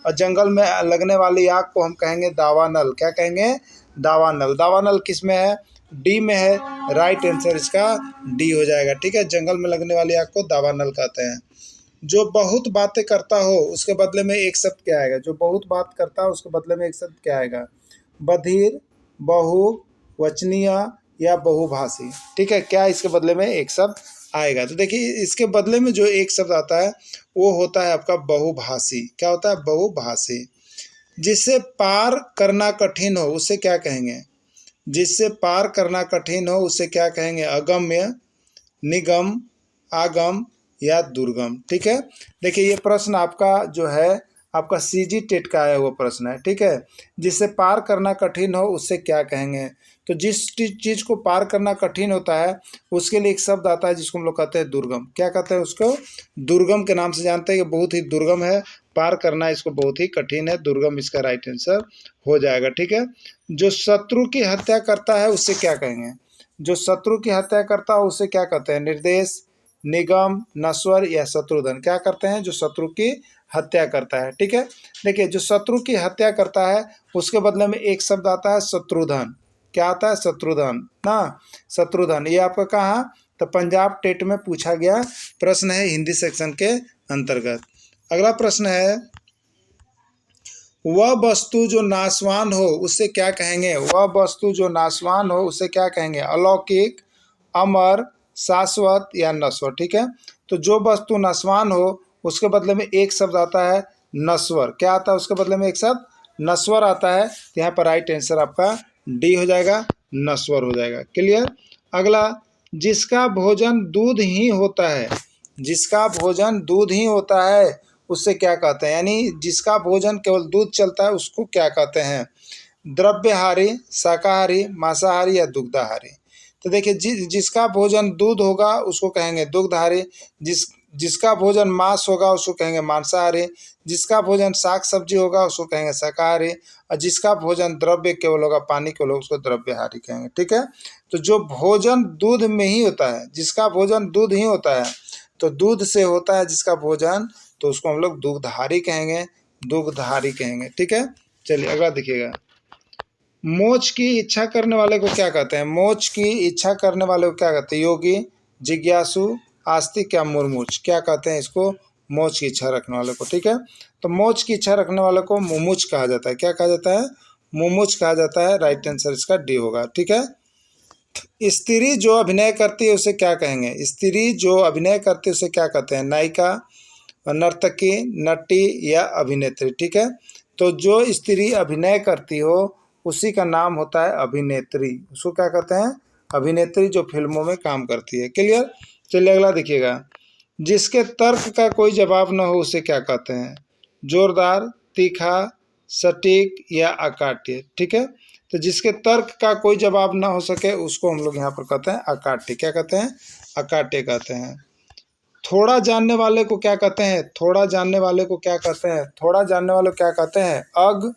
और जंगल में लगने वाली आग को हम कहेंगे दावा नल। क्या कहेंगे? दावा नल। दावा नल किस में है? डी में है। राइट आंसर इसका डी हो जाएगा, ठीक है। जंगल में लगने वाली आग को दावा नल कहते हैं। जो बहुत बातें करता हो उसके बदले में एक शब्द क्या आएगा? जो बहुत बात करता है उसके बदले में एक शब्द क्या आएगा? बधिर, बहु वचनीय या बहुभाषी, ठीक है। क्या इसके बदले में एक शब्द आएगा? तो देखिए इसके बदले में जो एक शब्द आता है वो होता है आपका बहुभाषी। क्या होता है? बहुभाषी। जिससे पार करना कठिन हो उसे क्या कहेंगे? जिससे पार करना कठिन हो उसे क्या कहेंगे? अगम्य, निगम, आगम या दुर्गम, ठीक है। देखिए ये प्रश्न आपका जो है आपका सीजी टेट का आया हुआ प्रश्न है, ठीक है। जिससे पार करना कठिन हो उससे क्या कहेंगे? तो जिस चीज़ को पार करना कठिन होता है उसके लिए एक शब्द आता है जिसको हम लोग कहते हैं दुर्गम। क्या कहते हैं उसको? दुर्गम के नाम से जानते हैं कि बहुत ही दुर्गम है, पार करना इसको बहुत ही कठिन है। दुर्गम इसका राइट आंसर हो जाएगा, ठीक है। जो शत्रु की हत्या करता है उससे क्या कहेंगे? जो शत्रु की हत्या करता है उससे क्या कहते हैं? निर्देश, निगम, नश्वर या शत्रुधन। क्या करते हैं? जो शत्रु की हत्या करता है, ठीक है। देखिए जो शत्रु की हत्या करता है उसके बदले में एक शब्द आता है शत्रुधन। क्या आता है? शत्रुधन ना, शत्रुधन। ये आपका कहाँ? तो पंजाब टेट में पूछा गया प्रश्न है हिंदी सेक्शन के अंतर्गत। अगला प्रश्न है, वह वस्तु जो नाशवान हो उससे क्या कहेंगे? वह वस्तु जो नाशवान हो उसे क्या कहेंगे? अलौकिक, अमर, शाश्वत या नश्वर। ठीक है, तो जो वस्तु नश्वान हो उसके बदले में एक शब्द आता है नश्वर। क्या आता है उसके बदले में? एक शब्द नश्वर आता है। तो यहाँ पर राइट आंसर आपका डी हो जाएगा, नश्वर हो जाएगा। क्लियर। अगला, जिसका भोजन दूध ही होता है, जिसका भोजन दूध ही होता है उससे क्या कहते हैं? यानी जिसका भोजन केवल दूध चलता है उसको क्या कहते हैं? द्रव्यहारी, शाकाहारी, मांसाहारी या दुग्धाहारी। तो देखिए, जिसका भोजन दूध होगा उसको कहेंगे दुग्धाहारी, जिसका भोजन मांस होगा उसको कहेंगे मांसाहारी, जिसका भोजन शाक सब्जी होगा उसको कहेंगे शाकाहारी, और जिसका भोजन द्रव्य केवल होगा, पानी केवल, उसको द्रव्यहारी कहेंगे। ठीक है, तो जो भोजन दूध में ही होता है, जिसका भोजन दूध ही होता है, तो दूध से होता है जिसका भोजन, तो उसको हम लोग दुग्धाहारी कहेंगे, दुग्धाहारी कहेंगे। ठीक है, चलिए अगला देखिएगा। मोक्ष की इच्छा करने वाले को क्या कहते हैं? मोक्ष की इच्छा करने वाले को क्या कहते हैं? योगी, जिज्ञासु, आस्तिक या मुमुक्ष। क्या कहते हैं इसको? मोक्ष की इच्छा रखने वाले को। ठीक है, तो मोक्ष की इच्छा रखने वाले को मुमुक्ष कहा जाता है। क्या कहा जाता है? मुमुक्ष कहा जाता है। राइट आंसर इसका डी होगा। ठीक है, स्त्री जो अभिनय करती है उसे क्या कहेंगे? स्त्री जो अभिनय करती है उसे क्या कहते हैं? नायिका, नर्तकी, नटी या अभिनेत्री। ठीक है, तो जो स्त्री अभिनय करती हो उसी का नाम होता है अभिनेत्री। उसको क्या कहते हैं? अभिनेत्री, जो फिल्मों में काम करती है। क्लियर। चलिए अगला देखिएगा। जिसके तर्क का कोई जवाब न हो उसे क्या कहते हैं? जोरदार, तीखा, सटीक या अकाट्य। ठीक है, तो जिसके तर्क का कोई जवाब ना हो सके उसको हम लोग यहाँ पर कहते हैं अकाट्य। क्या कहते हैं? अकाट्य कहते हैं। थोड़ा जानने वाले को क्या कहते हैं? थोड़ा जानने वाले को क्या कहते हैं? थोड़ा जानने वाले को क्या कहते हैं? अग,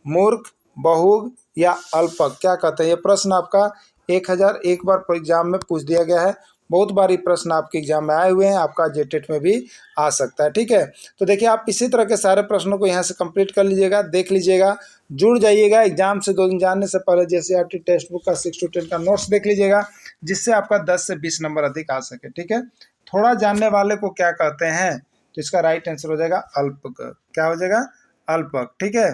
मूर्ख, बहुग या अल्पक। क्या कहते हैं? ये प्रश्न आपका 1001 बार एग्जाम में पूछ दिया गया है। बहुत बार ये प्रश्न आपके एग्जाम में आए हुए हैं, आपका जेटेट में भी आ सकता है। ठीक है, तो देखिए आप इसी तरह के सारे प्रश्नों को यहाँ से कंप्लीट कर लीजिएगा, देख लीजिएगा, जुड़ जाइएगा। एग्जाम से 2 दिन जानने से पहले जैसे आपकी टेक्स्ट बुक का 6 to 10 का नोट्स देख लीजिएगा, जिससे आपका 10 से 20 नंबर अधिक आ सके। ठीक है, थोड़ा जानने वाले को क्या कहते हैं? तो इसका राइट आंसर हो जाएगा अल्पक। क्या हो जाएगा? अल्पक। ठीक है,